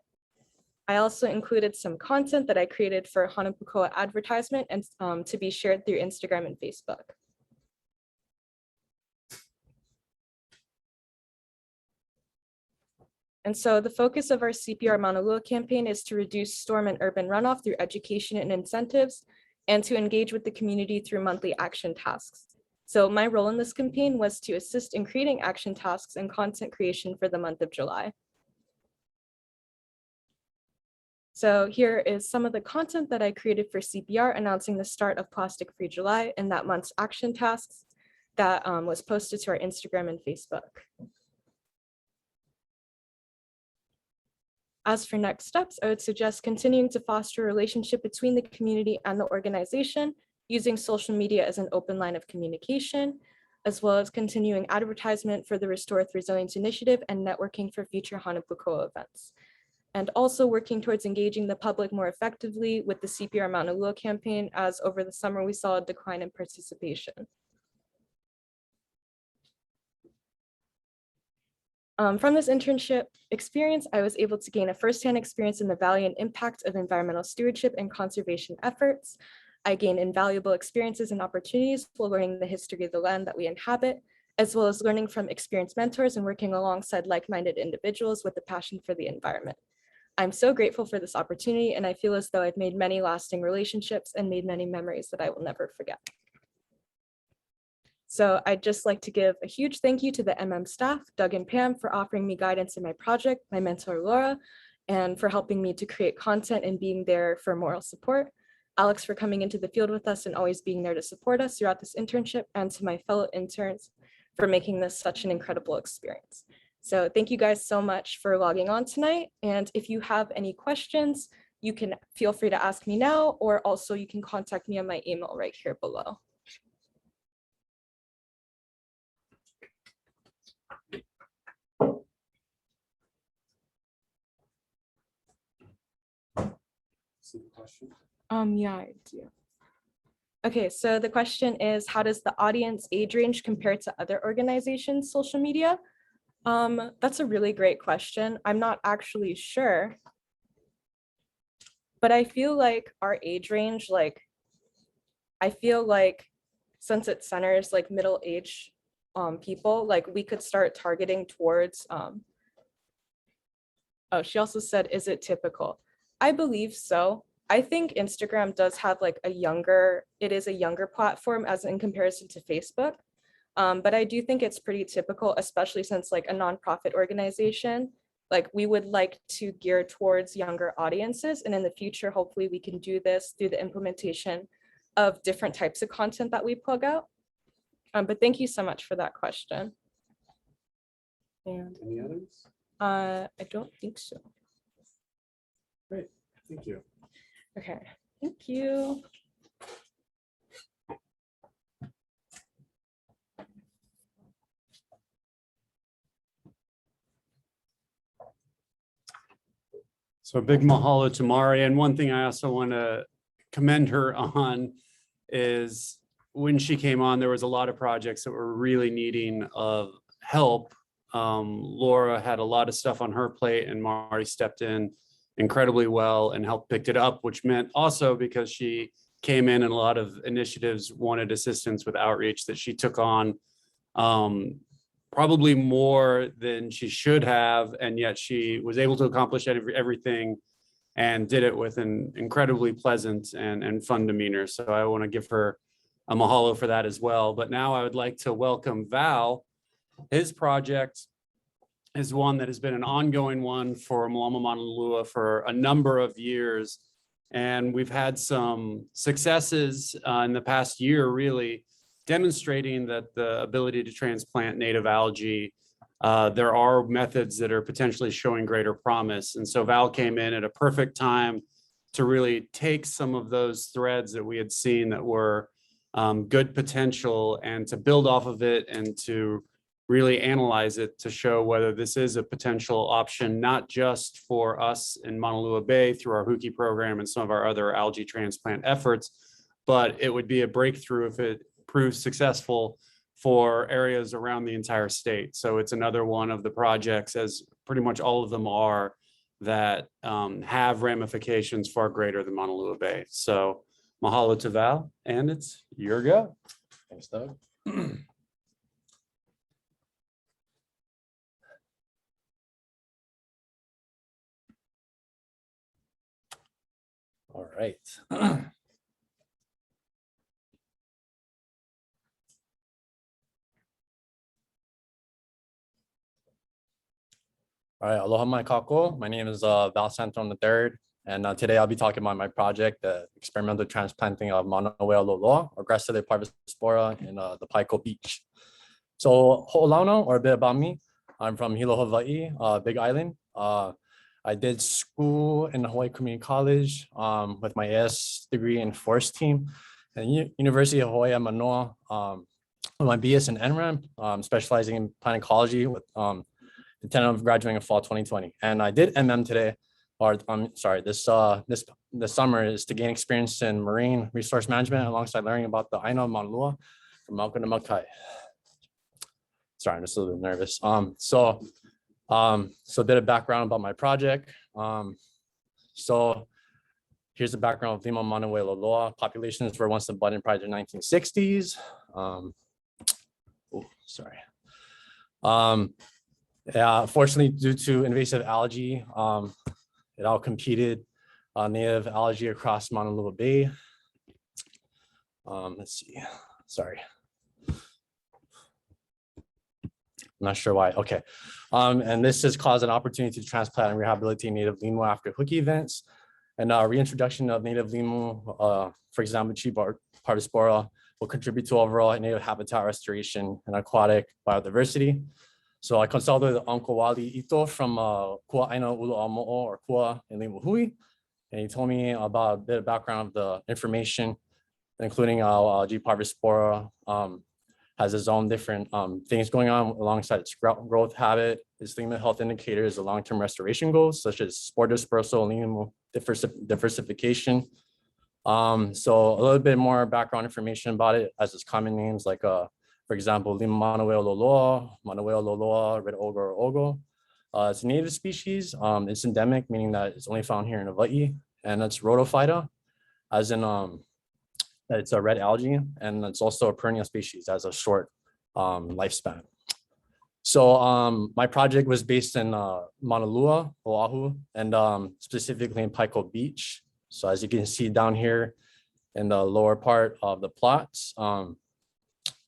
I also included some content that I created for Hanapukoa advertisement and to be shared through Instagram and Facebook. And so the focus of our CPR Mauna Loa campaign is to reduce storm and urban runoff through education and incentives, and to engage with the community through monthly action tasks. So my role in this campaign was to assist in creating action tasks and content creation for the month of July. So here is some of the content that I created for CPR announcing the start of Plastic Free July and that month's action tasks that was posted to our Instagram and Facebook. As for next steps, I would suggest continuing to foster a relationship between the community and the organization, using social media as an open line of communication, as well as continuing advertisement for the Restorative Resilience Initiative and networking for future Hanapukoa events. And also working towards engaging the public more effectively with the CPR Mauna Loa campaign, as over the summer we saw a decline in participation. From this internship experience, I was able to gain a firsthand experience in the value and impact of environmental stewardship and conservation efforts. I gained invaluable experiences and opportunities while learning the history of the land that we inhabit, as well as learning from experienced mentors and working alongside like-minded individuals with a passion for the environment. I'm so grateful for this opportunity, and I feel as though I've made many lasting relationships and made many memories that I will never forget. So I'd just like to give a huge thank you to the MM staff, Doug and Pam, for offering me guidance in my project, my mentor, Laura, and for helping me to create content and being there for moral support. Alex for coming into the field with us and always being there to support us throughout this internship, and to my fellow interns for making this such an incredible experience. So thank you guys so much for logging on tonight. And if you have any questions, you can feel free to ask me now, or also you can contact me on my email right here below. Yeah, I do. Okay, so the question is, how does the audience age range compare to other organizations' social media? That's a really great question. I'm not actually sure, but I feel like our age range, I feel like since it centers like middle-aged people, we could start targeting towards, oh, she also said, is it typical? I believe so. I think Instagram does have it is a younger platform as in comparison to Facebook. But I do think it's pretty typical, especially since a nonprofit organization, we would like to gear towards younger audiences. And in the future, hopefully we can do this through the implementation of different types of content that we plug out. But thank you so much for that question. And Any others? I don't think so. Great, thank you. Okay, thank you. So a big mahalo to Mari. And one thing I also want to commend her on is when she came on, there was a lot of projects that were really needing of help. Laura had a lot of stuff on her plate, and Marty stepped in incredibly well and helped pick it up, which meant also because she came in and a lot of initiatives wanted assistance with outreach that she took on probably more than she should have, and yet she was able to accomplish everything and did it with an incredibly pleasant and fun demeanor. So I want to give her a mahalo for that as well. But now I would like to welcome Val. His project is one that has been an ongoing one for Mālama Maunalua for a number of years. And we've had some successes in the past year, really demonstrating that the ability to transplant native algae, there are methods that are potentially showing greater promise. And so Val came in at a perfect time to really take some of those threads that we had seen that were good potential and to build off of it and to really analyze it to show whether this is a potential option, not just for us in Maunalua Bay through our Huki program and some of our other algae transplant efforts, but it would be a breakthrough if it proves successful for areas around the entire state. So it's another one of the projects, as pretty much all of them are, that have ramifications far greater than Maunalua Bay. So mahalo to Val, and it's your go. Thanks, Doug. All right. All right, aloha mai kako. My name is Val Santon III, and today I'll be talking about my project, the experimental transplanting of Maunawea loloa, or Restorative parvospora in the Paiko Beach. So ho'olauna, or a bit about me, I'm from Hilo, Hawaii, Big Island. I did school in Hawaii Community College with my AS degree in forest team, and University of Hawaii at Manoa, with my BS in NRAM, specializing in plant ecology with intent of graduating in fall 2020. And I did MM today, or this summer, is to gain experience in marine resource management alongside learning about the Aina of Maunalua from Malka to Makai. Sorry, I'm just a little nervous. So a bit of background about my project. So here's the background of Lima Maunawea loloa. Populations were once abundant prior to the 1960s. Yeah, fortunately, due to invasive algae, it outcompeted native algae across Maunalua Bay. Let's see, sorry. I'm not sure why, okay. And this has caused an opportunity to transplant and rehabilitate native limu after Huki events. And reintroduction of native limu, for example, parvospora, will contribute to overall native habitat restoration and aquatic biodiversity. So I consulted with Uncle Wali Ito from Kua Aina Ulu Amo'o, or Kua in Limuhui, and he told me about a bit of background of the information, including how G. parvospora has its own different things going on alongside its growth habit, its limu health indicators, the long-term restoration goals, such as spore dispersal, limu diversification. So a little bit more background information about it, as its common names, like for example, Lima Maunawea loloa, red ogo or ogo. It's a native species. It's endemic, meaning that it's only found here in Hawaii, and it's rhodophyta, as in it's a red algae, and it's also a perennial species, has a short lifespan. So my project was based in Maunalua, Oahu, and specifically in Paiko Beach. So as you can see down here in the lower part of the plots,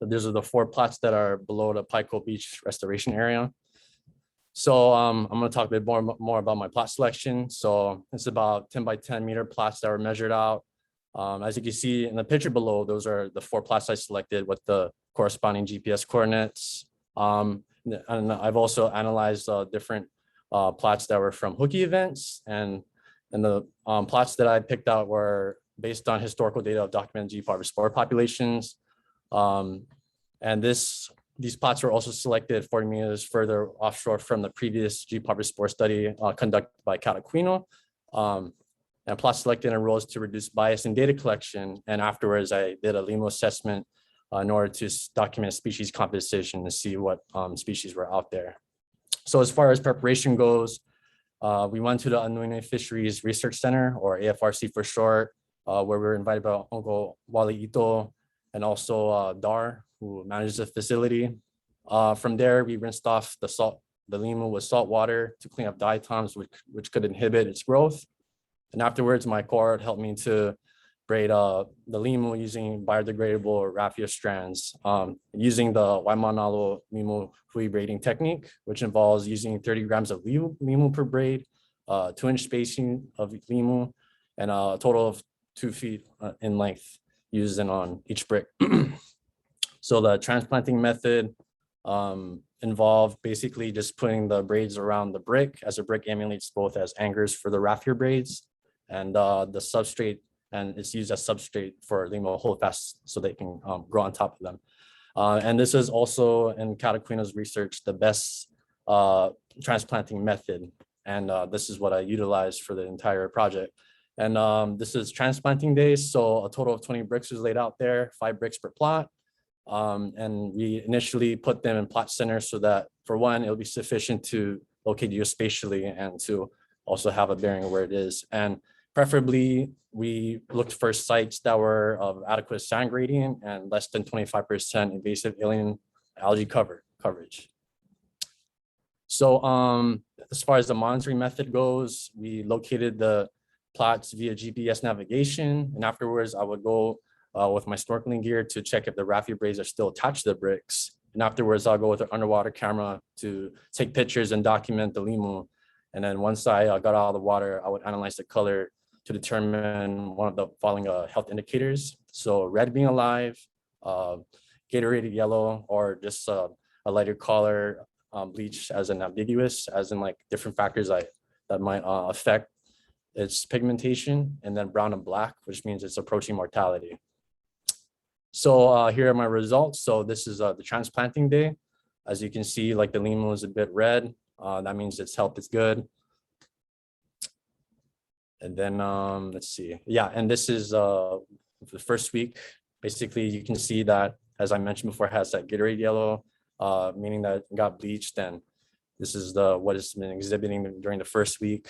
these are the 4 plots that are below the Paiko Beach restoration area. So I'm going to talk a bit more about my plot selection. So it's about 10 by 10 meter plots that were measured out. As you can see in the picture below, those are the 4 plots I selected with the corresponding GPS coordinates. And I've also analyzed different plots that were from Huki events, and the plots that I picked out were based on historical data of documented G. parvospora populations. And these plots were also selected 40 meters further offshore from the previous G. parvospora study conducted by Cataquino. And plots selected in rows to reduce bias in data collection. And afterwards, I did a limu assessment in order to document species composition and see what species were out there. So as far as preparation goes, we went to the Untitled Fisheries Research Center, or AFRC for short, where we were invited by Uncle Wally Ito and also Dar, who manages the facility. From there, we rinsed off the lemur with salt water to clean up diatoms, which could inhibit its growth. And afterwards, my cohort helped me to braid the lemur using biodegradable raffia strands, using the Wei Maunalua lemur hui braiding technique, which involves using 30 grams of lemur per braid, 2-inch spacing of lemur, and a total of 2 feet in length used on each brick. So the transplanting method involved basically just putting the braids around the brick, as the brick emulates both as anchors for the raffia braids, and the substrate, and it's used as substrate for lemur hold fast so they can grow on top of them. And this is also in Cataquino's research, the best transplanting method. And this is what I utilized for the entire project. And this is transplanting days. So a total of 20 bricks was laid out there, 5 bricks per plot. And we initially put them in plot centers so that, for one, it'll be sufficient to locate geospatially and to also have a bearing where it is. And preferably, we looked for sites that were of adequate sand gradient and less than 25% invasive alien algae coverage. So as far as the monitoring method goes, we located the plots via GPS navigation. And afterwards, I would go with my snorkeling gear to check if the raffia braids are still attached to the bricks. And afterwards, I'll go with an underwater camera to take pictures and document the lemur. And then once I got out of the water, I would analyze the color to determine one of the following health indicators. So red being alive, Gatorade yellow, or just a lighter color, bleach as an ambiguous, as in like different factors that might affect its pigmentation, and then brown and black, which means it's approaching mortality. So here are my results. So this is the transplanting day. As you can see, like the lemur is a bit red. That means its health is good. And then let's see. Yeah, and this is the first week. Basically, you can see that, as I mentioned before, it has that Gatorade yellow, meaning that it got bleached. And this is what it's been exhibiting during the first week.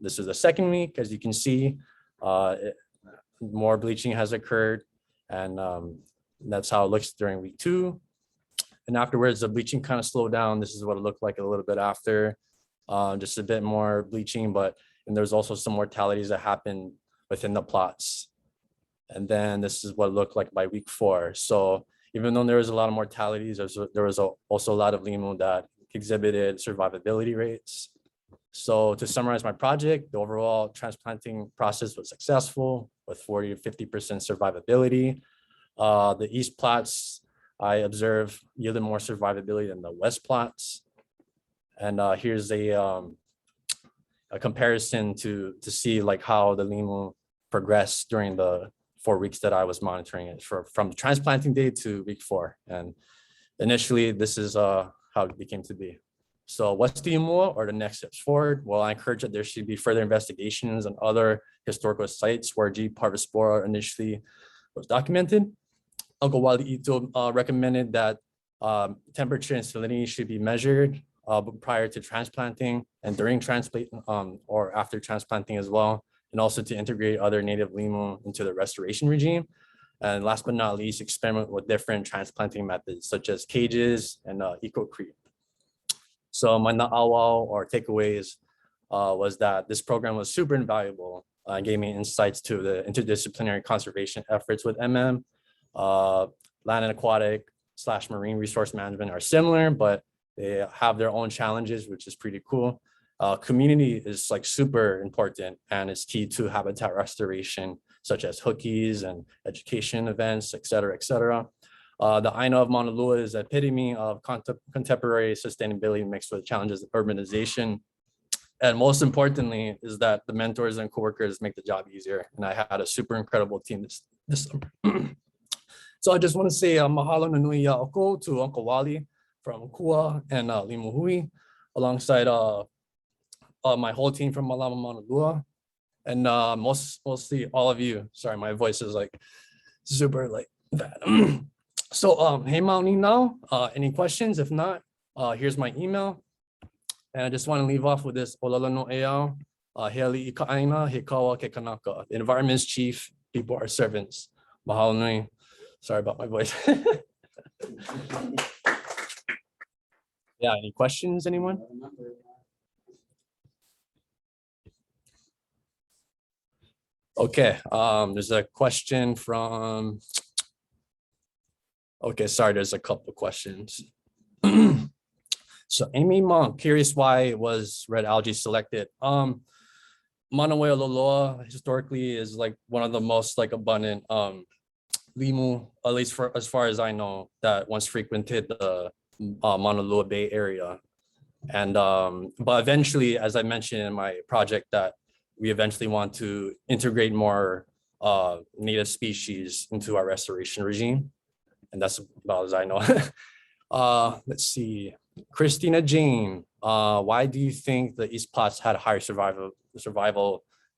This is the second week. As you can see, more bleaching has occurred. And that's how it looks during week 2. And afterwards, the bleaching kind of slowed down. This is what it looked like a little bit after, just a bit more bleaching, and there's also some mortalities that happened within the plots. And then this is what it looked like by week 4. So even though there was a lot of mortalities, there was also a lot of lemur that exhibited survivability rates. So to summarize my project, the overall transplanting process was successful with 40 to 50% survivability. The east plots I observed yielded more survivability than the west plots. And here's a comparison to see like how the lemur progressed during the 4 weeks that I was monitoring it from the transplanting day to week 4. And initially, this is how it came to be. So what's the more or the next steps forward? Well, I encourage that there should be further investigations on other historical sites where G. parvispora initially was documented. Uncle Wally Ito recommended that temperature and salinity should be measured prior to transplanting and during transplant or after transplanting as well, and also to integrate other native lemur into the restoration regime. And last but not least, experiment with different transplanting methods such as cages and eco-creep. So my na'awau or takeaways was that this program was super invaluable and gave me insights to the interdisciplinary conservation efforts with MM. Land and aquatic / marine resource management are similar, but they have their own challenges, which is pretty cool. Community is like super important and it's key to habitat restoration, such as hookies and education events, et cetera, et cetera. The Aina of Maunalua is the epitome of contemporary sustainability mixed with challenges of urbanization. And most importantly is that the mentors and coworkers make the job easier. And I had a super incredible team this summer. So I just want to say mahalo na nui ya'oko to Uncle Wally from Kua and Limuhui, alongside my whole team from Mālama Maunalua, and mostly all of you. Sorry, my voice is like super like bad. So hey Mountain now, any questions? If not, here's my email. And I just want to leave off with this Olala no Eao, Heli Ikaaina, Hikawa ke Kanaka. The environment's chief, people are servants. Mahalo nui. Sorry about my voice. Yeah, any questions, anyone? Okay, there's a question from, okay, sorry, there's a couple of questions. So Amy Monk, curious why was red algae selected? Mauna Loloa historically is like one of the most like abundant limu, at least for as far as I know, that once frequented the Mauna Lua Bay area. And but eventually, as I mentioned in my project, that we eventually want to integrate more native species into our restoration regime. And that's about as I know. Let's see. Christina Jane, why do you think the East Plats had a higher survival,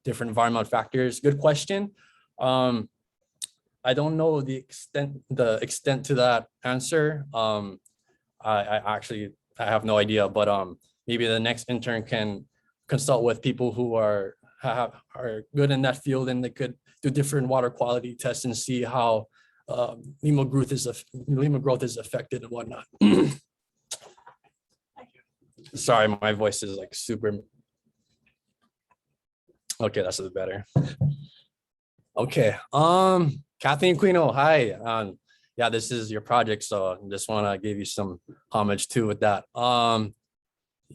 different environmental factors? Good question. I don't know the extent to that answer. I actually have no idea, but maybe the next intern can consult with people who are good in that field, and they could do different water quality tests and see how lemur growth is affected and whatnot. Sorry, my voice is like super. Okay, that's a bit better. Okay, Kathleen Quino, hi. Yeah, this is your project, so I just want to give you some homage too with that.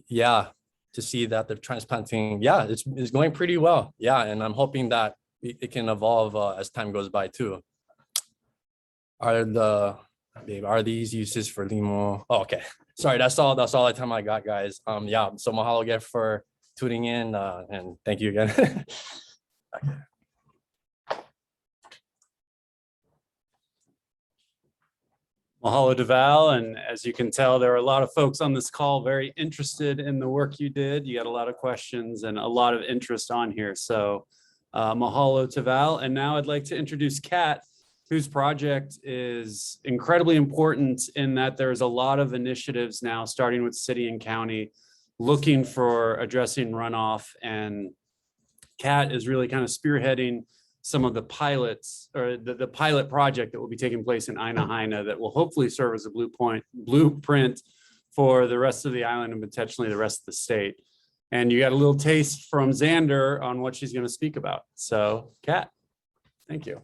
Yeah, to see that the transplanting, yeah, it's going pretty well. Yeah, and I'm hoping that it can evolve as time goes by too. Are these uses for lemur? Oh, okay, sorry, that's all the time I got, guys. Yeah, so mahalo again for tuning in, and thank you again. Okay. Mahalo Deval, and as you can tell, there are a lot of folks on this call very interested in the work you did. You got a lot of questions and a lot of interest on here. So mahalo to Val. And now I'd like to introduce Kat, whose project is incredibly important in that there's a lot of initiatives now, starting with city and county, looking for addressing runoff. And Kat is really kind of spearheading some of the pilots, or the pilot project that will be taking place in Aina Haina that will hopefully serve as a blueprint for the rest of the island and potentially the rest of the state. And you got a little taste from Zander on what she's going to speak about. So, Kat, thank you.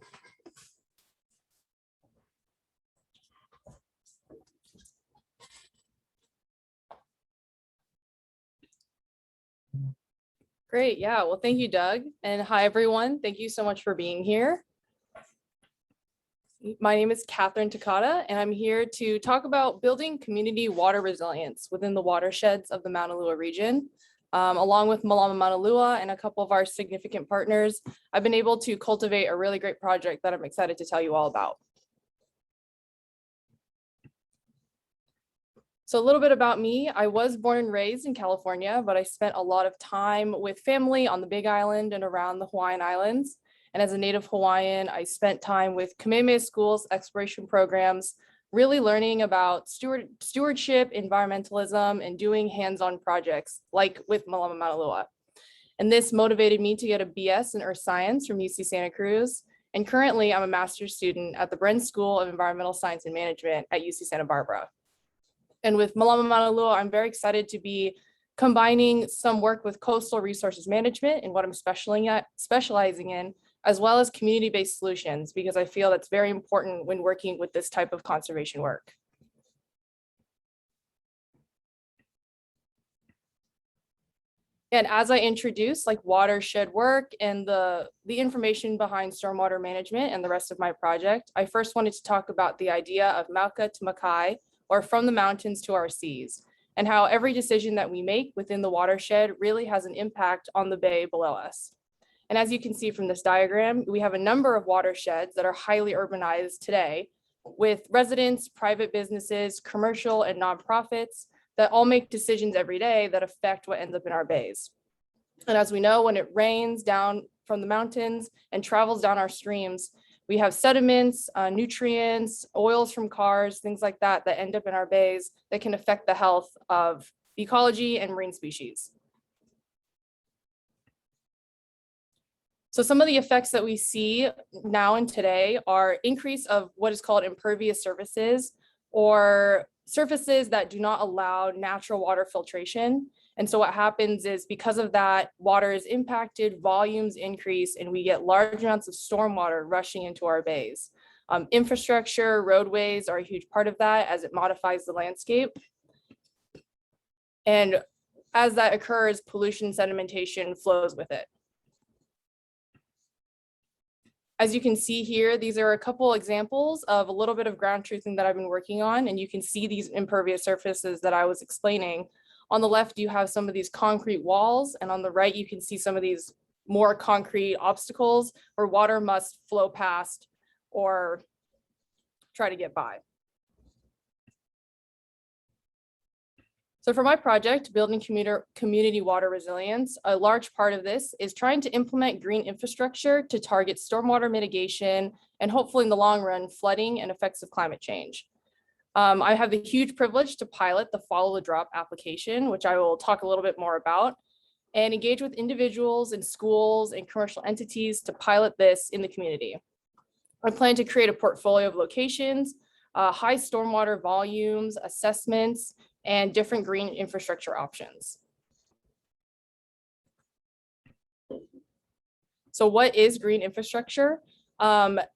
Great. Yeah. Well, thank you, Doug. And hi, everyone. Thank you so much for being here. My name is Catherine Takata, and I'm here to talk about building community water resilience within the watersheds of the Maunalua region. Along with Mālama Maunalua and a couple of our significant partners, I've been able to cultivate a really great project that I'm excited to tell you all about. So a little bit about me. I was born and raised in California, but I spent a lot of time with family on the Big Island and around the Hawaiian Islands. And as a native Hawaiian, I spent time with Kamehameha School's exploration programs, really learning about stewardship, environmentalism, and doing hands-on projects like with Mālama Maunalua. And this motivated me to get a BS in Earth Science from UC Santa Cruz. And currently I'm a master's student at the Bren School of Environmental Science and Management at UC Santa Barbara. And with Mālama Maunalua, I'm very excited to be combining some work with coastal resources management and what I'm specializing in, as well as community-based solutions, because I feel that's very important when working with this type of conservation work. And as I introduce like watershed work and the information behind stormwater management and the rest of my project, I first wanted to talk about the idea of Mauka to Makai, or from the mountains to our seas, and how every decision that we make within the watershed really has an impact on the bay below us. And as you can see from this diagram, we have a number of watersheds that are highly urbanized today, with residents, private businesses, commercial and nonprofits that all make decisions every day that affect what ends up in our bays. And as we know, when it rains down from the mountains and travels down our streams, We have sediments, nutrients, oils from cars, things like that that end up in our bays that can affect the health of ecology and marine species. So some of the effects that we see now and today are increase of what is called impervious surfaces, or surfaces that do not allow natural water filtration. And so what happens is, because of that, water is impacted, volumes increase, and we get large amounts of stormwater rushing into our bays. Infrastructure, roadways are a huge part of that, as it modifies the landscape. And as that occurs, pollution sedimentation flows with it. As you can see here, these are a couple examples of a little bit of ground truthing that I've been working on, and you can see these impervious surfaces that I was explaining. On the left, you have some of these concrete walls, and on the right, you can see some of these more concrete obstacles where water must flow past or try to get by. So for my project, Building Community Water Resilience, a large part of this is trying to implement green infrastructure to target stormwater mitigation and hopefully in the long run, flooding and effects of climate change. I have the huge privilege to pilot the Follow the Drop application, which I will talk a little bit more about, and engage with individuals and schools and commercial entities to pilot this in the community. I plan to create a portfolio of locations, high stormwater volumes, assessments, and different green infrastructure options. So what is green infrastructure?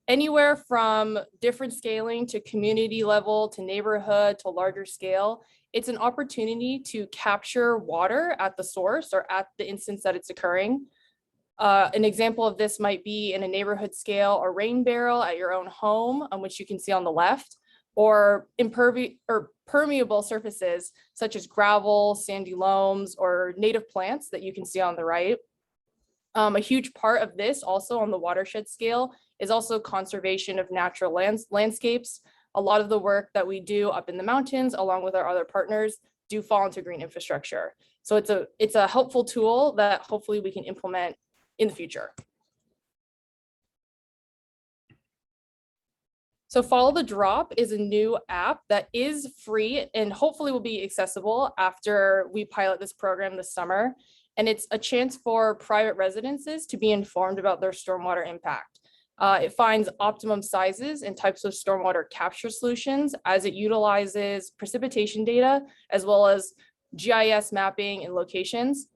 Anywhere from different scaling to community level to neighborhood to larger scale, it's an opportunity to capture water at the source or at the instance that it's occurring. An example of this might be in a neighborhood scale, a rain barrel at your own home, which you can see on the left, or permeable surfaces such as gravel, sandy loams, or native plants that you can see on the right. A huge part of this also on the watershed scale is also conservation of natural landscapes. A lot of the work that we do up in the mountains, along with our other partners, do fall into green infrastructure. So it's a helpful tool that hopefully we can implement in the future. So Follow the Drop is a new app that is free and hopefully will be accessible after we pilot this program this summer. And it's a chance for private residences to be informed about their stormwater impact. It finds optimum sizes and types of stormwater capture solutions as it utilizes precipitation data as well as GIS mapping and locations.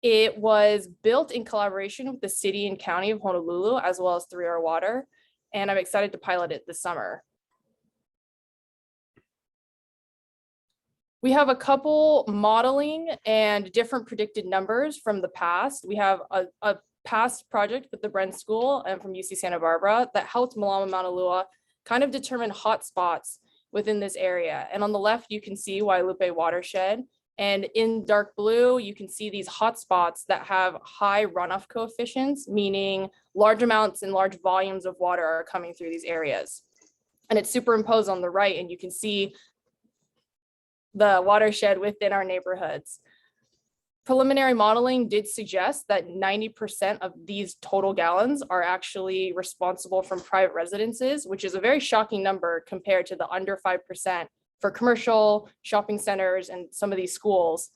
It was built in collaboration with the city and county of Honolulu, as well as 3R Water. And I'm excited to pilot it this summer. We have a couple modeling and different predicted numbers from the past. We have a past project with the Bren School and from UC Santa Barbara that helped Mālama Maunalua kind of determine hotspots within this area. And on the left, you can see Wailupe watershed. And in dark blue, you can see these hotspots that have high runoff coefficients, meaning large amounts and large volumes of water are coming through these areas. And it's superimposed on the right, and you can see the watershed within our neighborhoods. Preliminary modeling did suggest that 90% of these total gallons are actually responsible from private residences, which is a very shocking number compared to the under 5% for commercial shopping centers and some of these schools.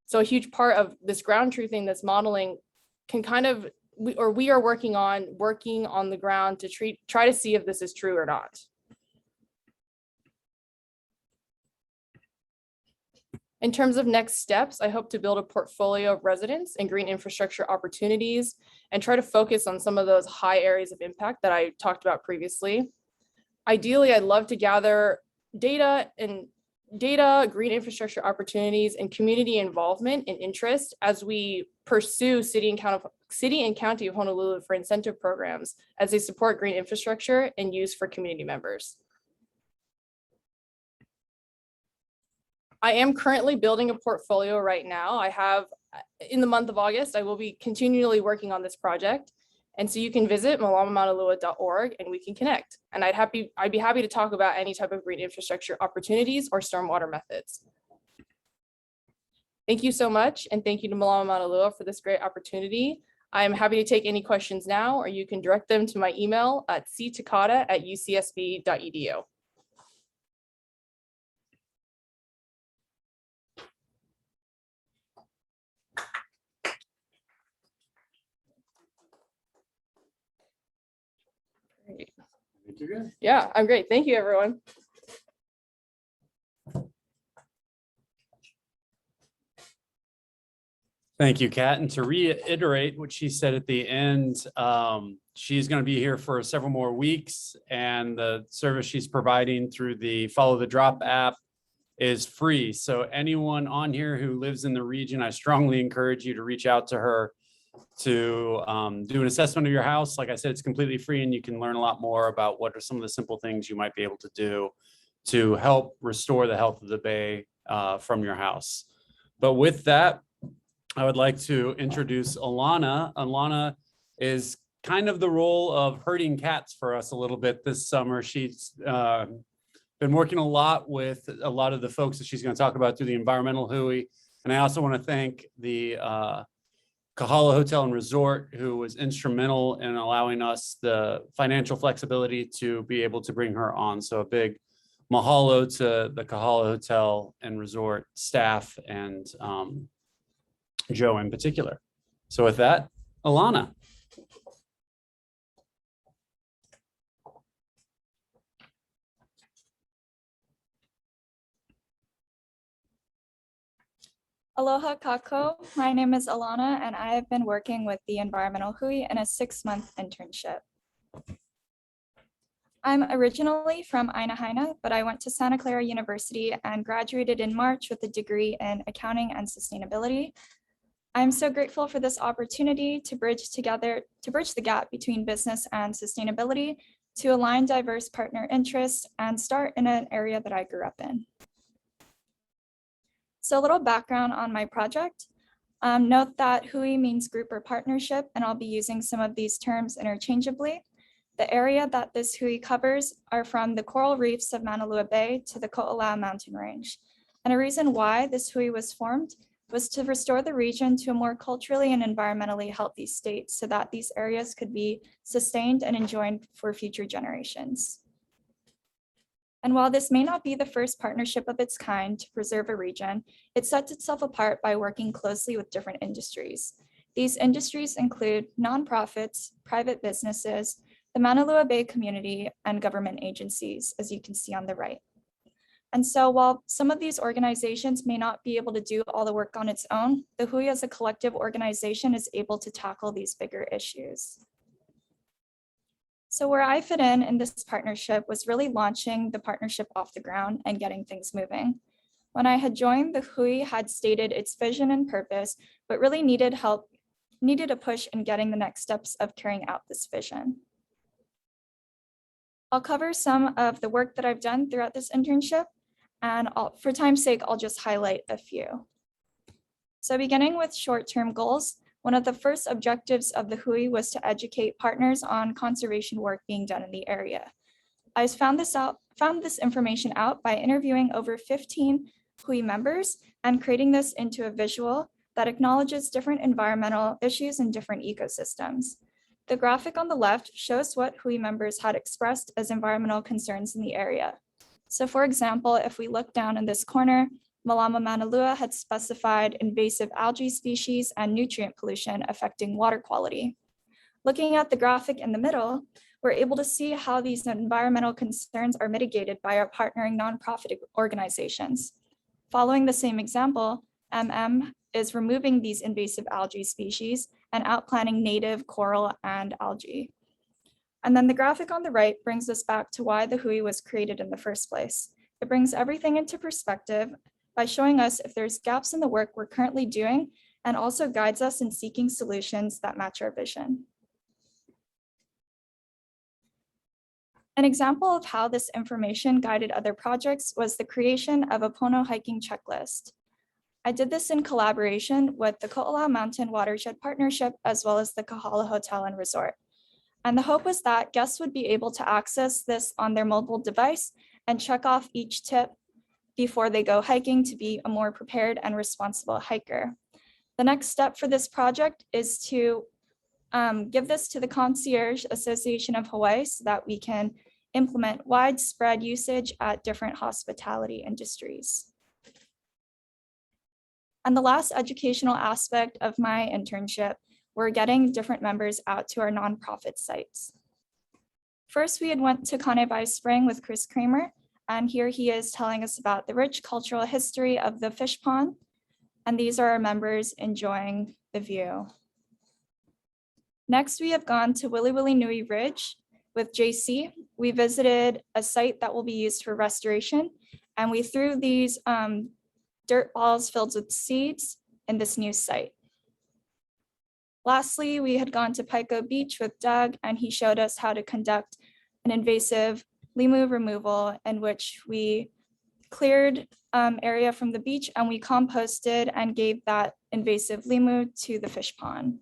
So a huge part of this ground truthing, this modeling can kind of, we are working on the ground to try to see if this is true or not. In terms of next steps, I hope to build a portfolio of residents and green infrastructure opportunities and try to focus on some of those high areas of impact that I talked about previously. Ideally, I'd love to gather data, green infrastructure opportunities, and community involvement and interest as we pursue city and county of Honolulu for incentive programs as they support green infrastructure and use for community members. I am currently building a portfolio right now. I have, in the month of August, I will be continually working on this project. And so you can visit mālamamaunalua.org and we can connect. And I'd be happy to talk about any type of green infrastructure opportunities or stormwater methods. Thank you so much. And thank you to Mālama Maunalua for this great opportunity. I'm happy to take any questions now, or you can direct them to my email at ctakata@ucsb.edu. Great. Yeah, I'm great. Thank you, everyone. Thank you, Kat. And to reiterate what she said at the end, she's going to be here for several more weeks, and the service she's providing through the Follow the Drop app is free. So anyone on here who lives in the region, I strongly encourage you to reach out to her to do an assessment of your house. Like I said, it's completely free, and you can learn a lot more about what are some of the simple things you might be able to do to help restore the health of the bay from your house. But with that, I would like to introduce Alana. Alana is kind of the role of herding cats for us a little bit this summer. She's been working a lot with a lot of the folks that she's going to talk about through the environmental hui. And I also want to thank the Kahala Hotel and Resort, who was instrumental in allowing us the financial flexibility to be able to bring her on. So a big mahalo to the Kahala Hotel and Resort staff and Joe in particular. So with that, Alana. Aloha kako. My name is Alana, and I have been working with the Environmental Hui in a 6-month internship. I'm originally from Ainahaina, but I went to Santa Clara University and graduated in March with a degree in accounting and sustainability. I'm so grateful for this opportunity to bridge the gap between business and sustainability, to align diverse partner interests and start in an area that I grew up in. So a little background on my project. Note that hui means group or partnership, and I'll be using some of these terms interchangeably. The area that this hui covers are from the coral reefs of Maunalua Bay to the Ko'olau mountain range. And a reason why this hui was formed was to restore the region to a more culturally and environmentally healthy state so that these areas could be sustained and enjoyed for future generations. And while this may not be the first partnership of its kind to preserve a region, it sets itself apart by working closely with different industries. These industries include nonprofits, private businesses, the Maunalua Bay community, and government agencies, as you can see on the right. And so while some of these organizations may not be able to do all the work on its own, the hui as a collective organization is able to tackle these bigger issues. So where I fit in this partnership was really launching the partnership off the ground and getting things moving. When I had joined, the hui had stated its vision and purpose, but really needed a push in getting the next steps of carrying out this vision. I'll cover some of the work that I've done throughout this internship, and for time's sake, I'll just highlight a few. So beginning with short-term goals, one of the first objectives of the hui was to educate partners on conservation work being done in the area. I found this information out by interviewing over 15 hui members and creating this into a visual that acknowledges different environmental issues in different ecosystems. The graphic on the left shows what hui members had expressed as environmental concerns in the area. So for example, if we look down in this corner, Mālama Maunalua had specified invasive algae species and nutrient pollution affecting water quality. Looking at the graphic in the middle, we're able to see how these environmental concerns are mitigated by our partnering nonprofit organizations. Following the same example, is removing these invasive algae species and outplanting native coral and algae. And then the graphic on the right brings us back to why the hui was created in the first place. It brings everything into perspective by showing us if there's gaps in the work we're currently doing, and also guides us in seeking solutions that match our vision. An example of how this information guided other projects was the creation of a Pono hiking checklist. I did this in collaboration with the Ko'olau Mountain Watershed Partnership, as well as the Kahala Hotel and Resort. And the hope was that guests would be able to access this on their mobile device and check off each tip before they go hiking to be a more prepared and responsible hiker. The next step for this project is to give this to the Concierge Association of Hawaii so that we can implement widespread usage at different hospitality industries. And the last educational aspect of my internship, we're getting different members out to our nonprofit sites. First, we had went to Kanebai Spring with Chris Kramer, and here he is telling us about the rich cultural history of the fish pond. And these are our members enjoying the view. Next, we have gone to Wili Wili Nui Ridge with JC. We visited a site that will be used for restoration, and we threw these dirt balls filled with seeds in this new site. Lastly, we had gone to Pico Beach with Doug, and he showed us how to conduct an invasive limu removal in which we cleared area from the beach and we composted and gave that invasive limu to the fish pond.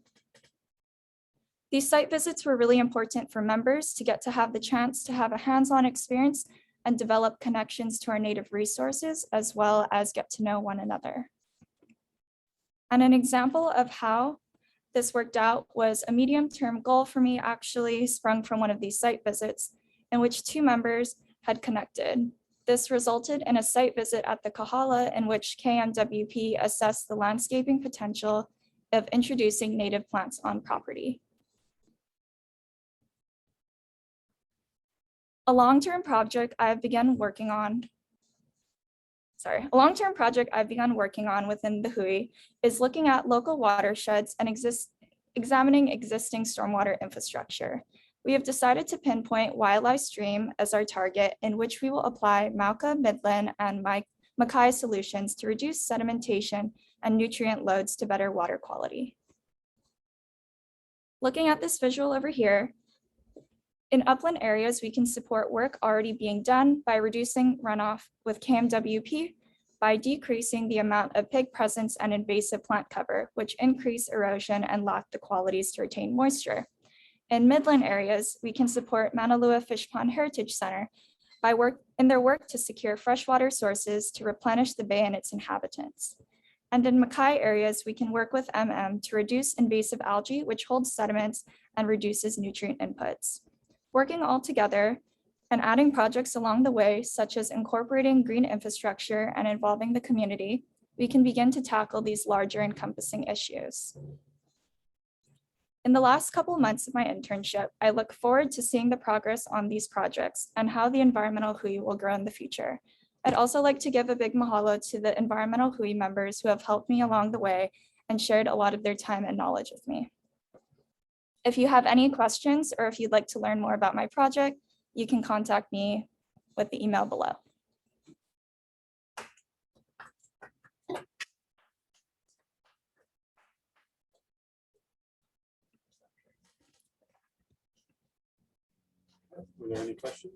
These site visits were really important for members to get to have the chance to have a hands-on experience and develop connections to our native resources, as well as get to know one another. And an example of how this worked out was a medium-term goal for me, actually sprung from one of these site visits in which 2 members had connected. This resulted in a site visit at the Kahala in which KMWP assessed the landscaping potential of introducing native plants on property. A long-term project I've begun working on within the Hui is looking at local watersheds and examining existing stormwater infrastructure. We have decided to pinpoint Waialae Stream as our target, in which we will apply Mauka, Midland, and Makai solutions to reduce sedimentation and nutrient loads to better water quality. Looking at this visual over here, in upland areas, we can support work already being done by reducing runoff with KMWP by decreasing the amount of pig presence and invasive plant cover, which increase erosion and lack the qualities to retain moisture. In Midland areas, we can support Maunalua Fish Pond Heritage Center by their work to secure freshwater sources to replenish the bay and its inhabitants. And in Makai areas, we can work with to reduce invasive algae, which holds sediments and reduces nutrient inputs. Working all together and adding projects along the way, such as incorporating green infrastructure and involving the community, we can begin to tackle these larger encompassing issues. In the last couple months of my internship, I look forward to seeing the progress on these projects and how the environmental hui will grow in the future. I'd also like to give a big mahalo to the environmental hui members who have helped me along the way and shared a lot of their time and knowledge with me. If you have any questions or if you'd like to learn more about my project, you can contact me with the email below. Were there any questions?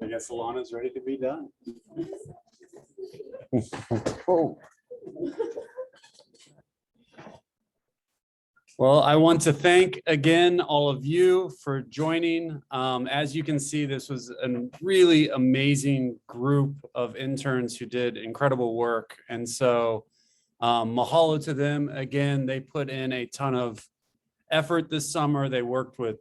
I guess Alana's ready to be done. Oh. Well, I want to thank again all of you for joining. As you can see, this was a really amazing group of interns who did incredible work. And so mahalo to them. Again, they put in a ton of effort this summer. They worked with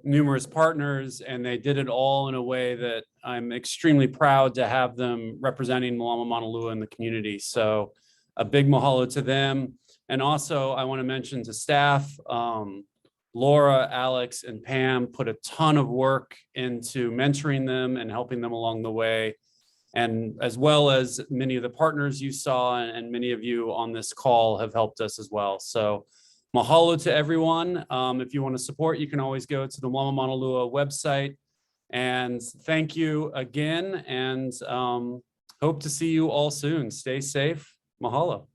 numerous partners and they did it all in a way that I'm extremely proud to have them representing Mālama Maunalua in the community. So a big mahalo to them. And also I want to mention to staff, Laura, Alex, and Pam put a ton of work into mentoring them and helping them along the way. And as well as many of the partners you saw and many of you on this call have helped us as well. So mahalo to everyone. If you want to support, you can always go to the Mālama Maunalua website. And thank you again, and hope to see you all soon. Stay safe. Mahalo.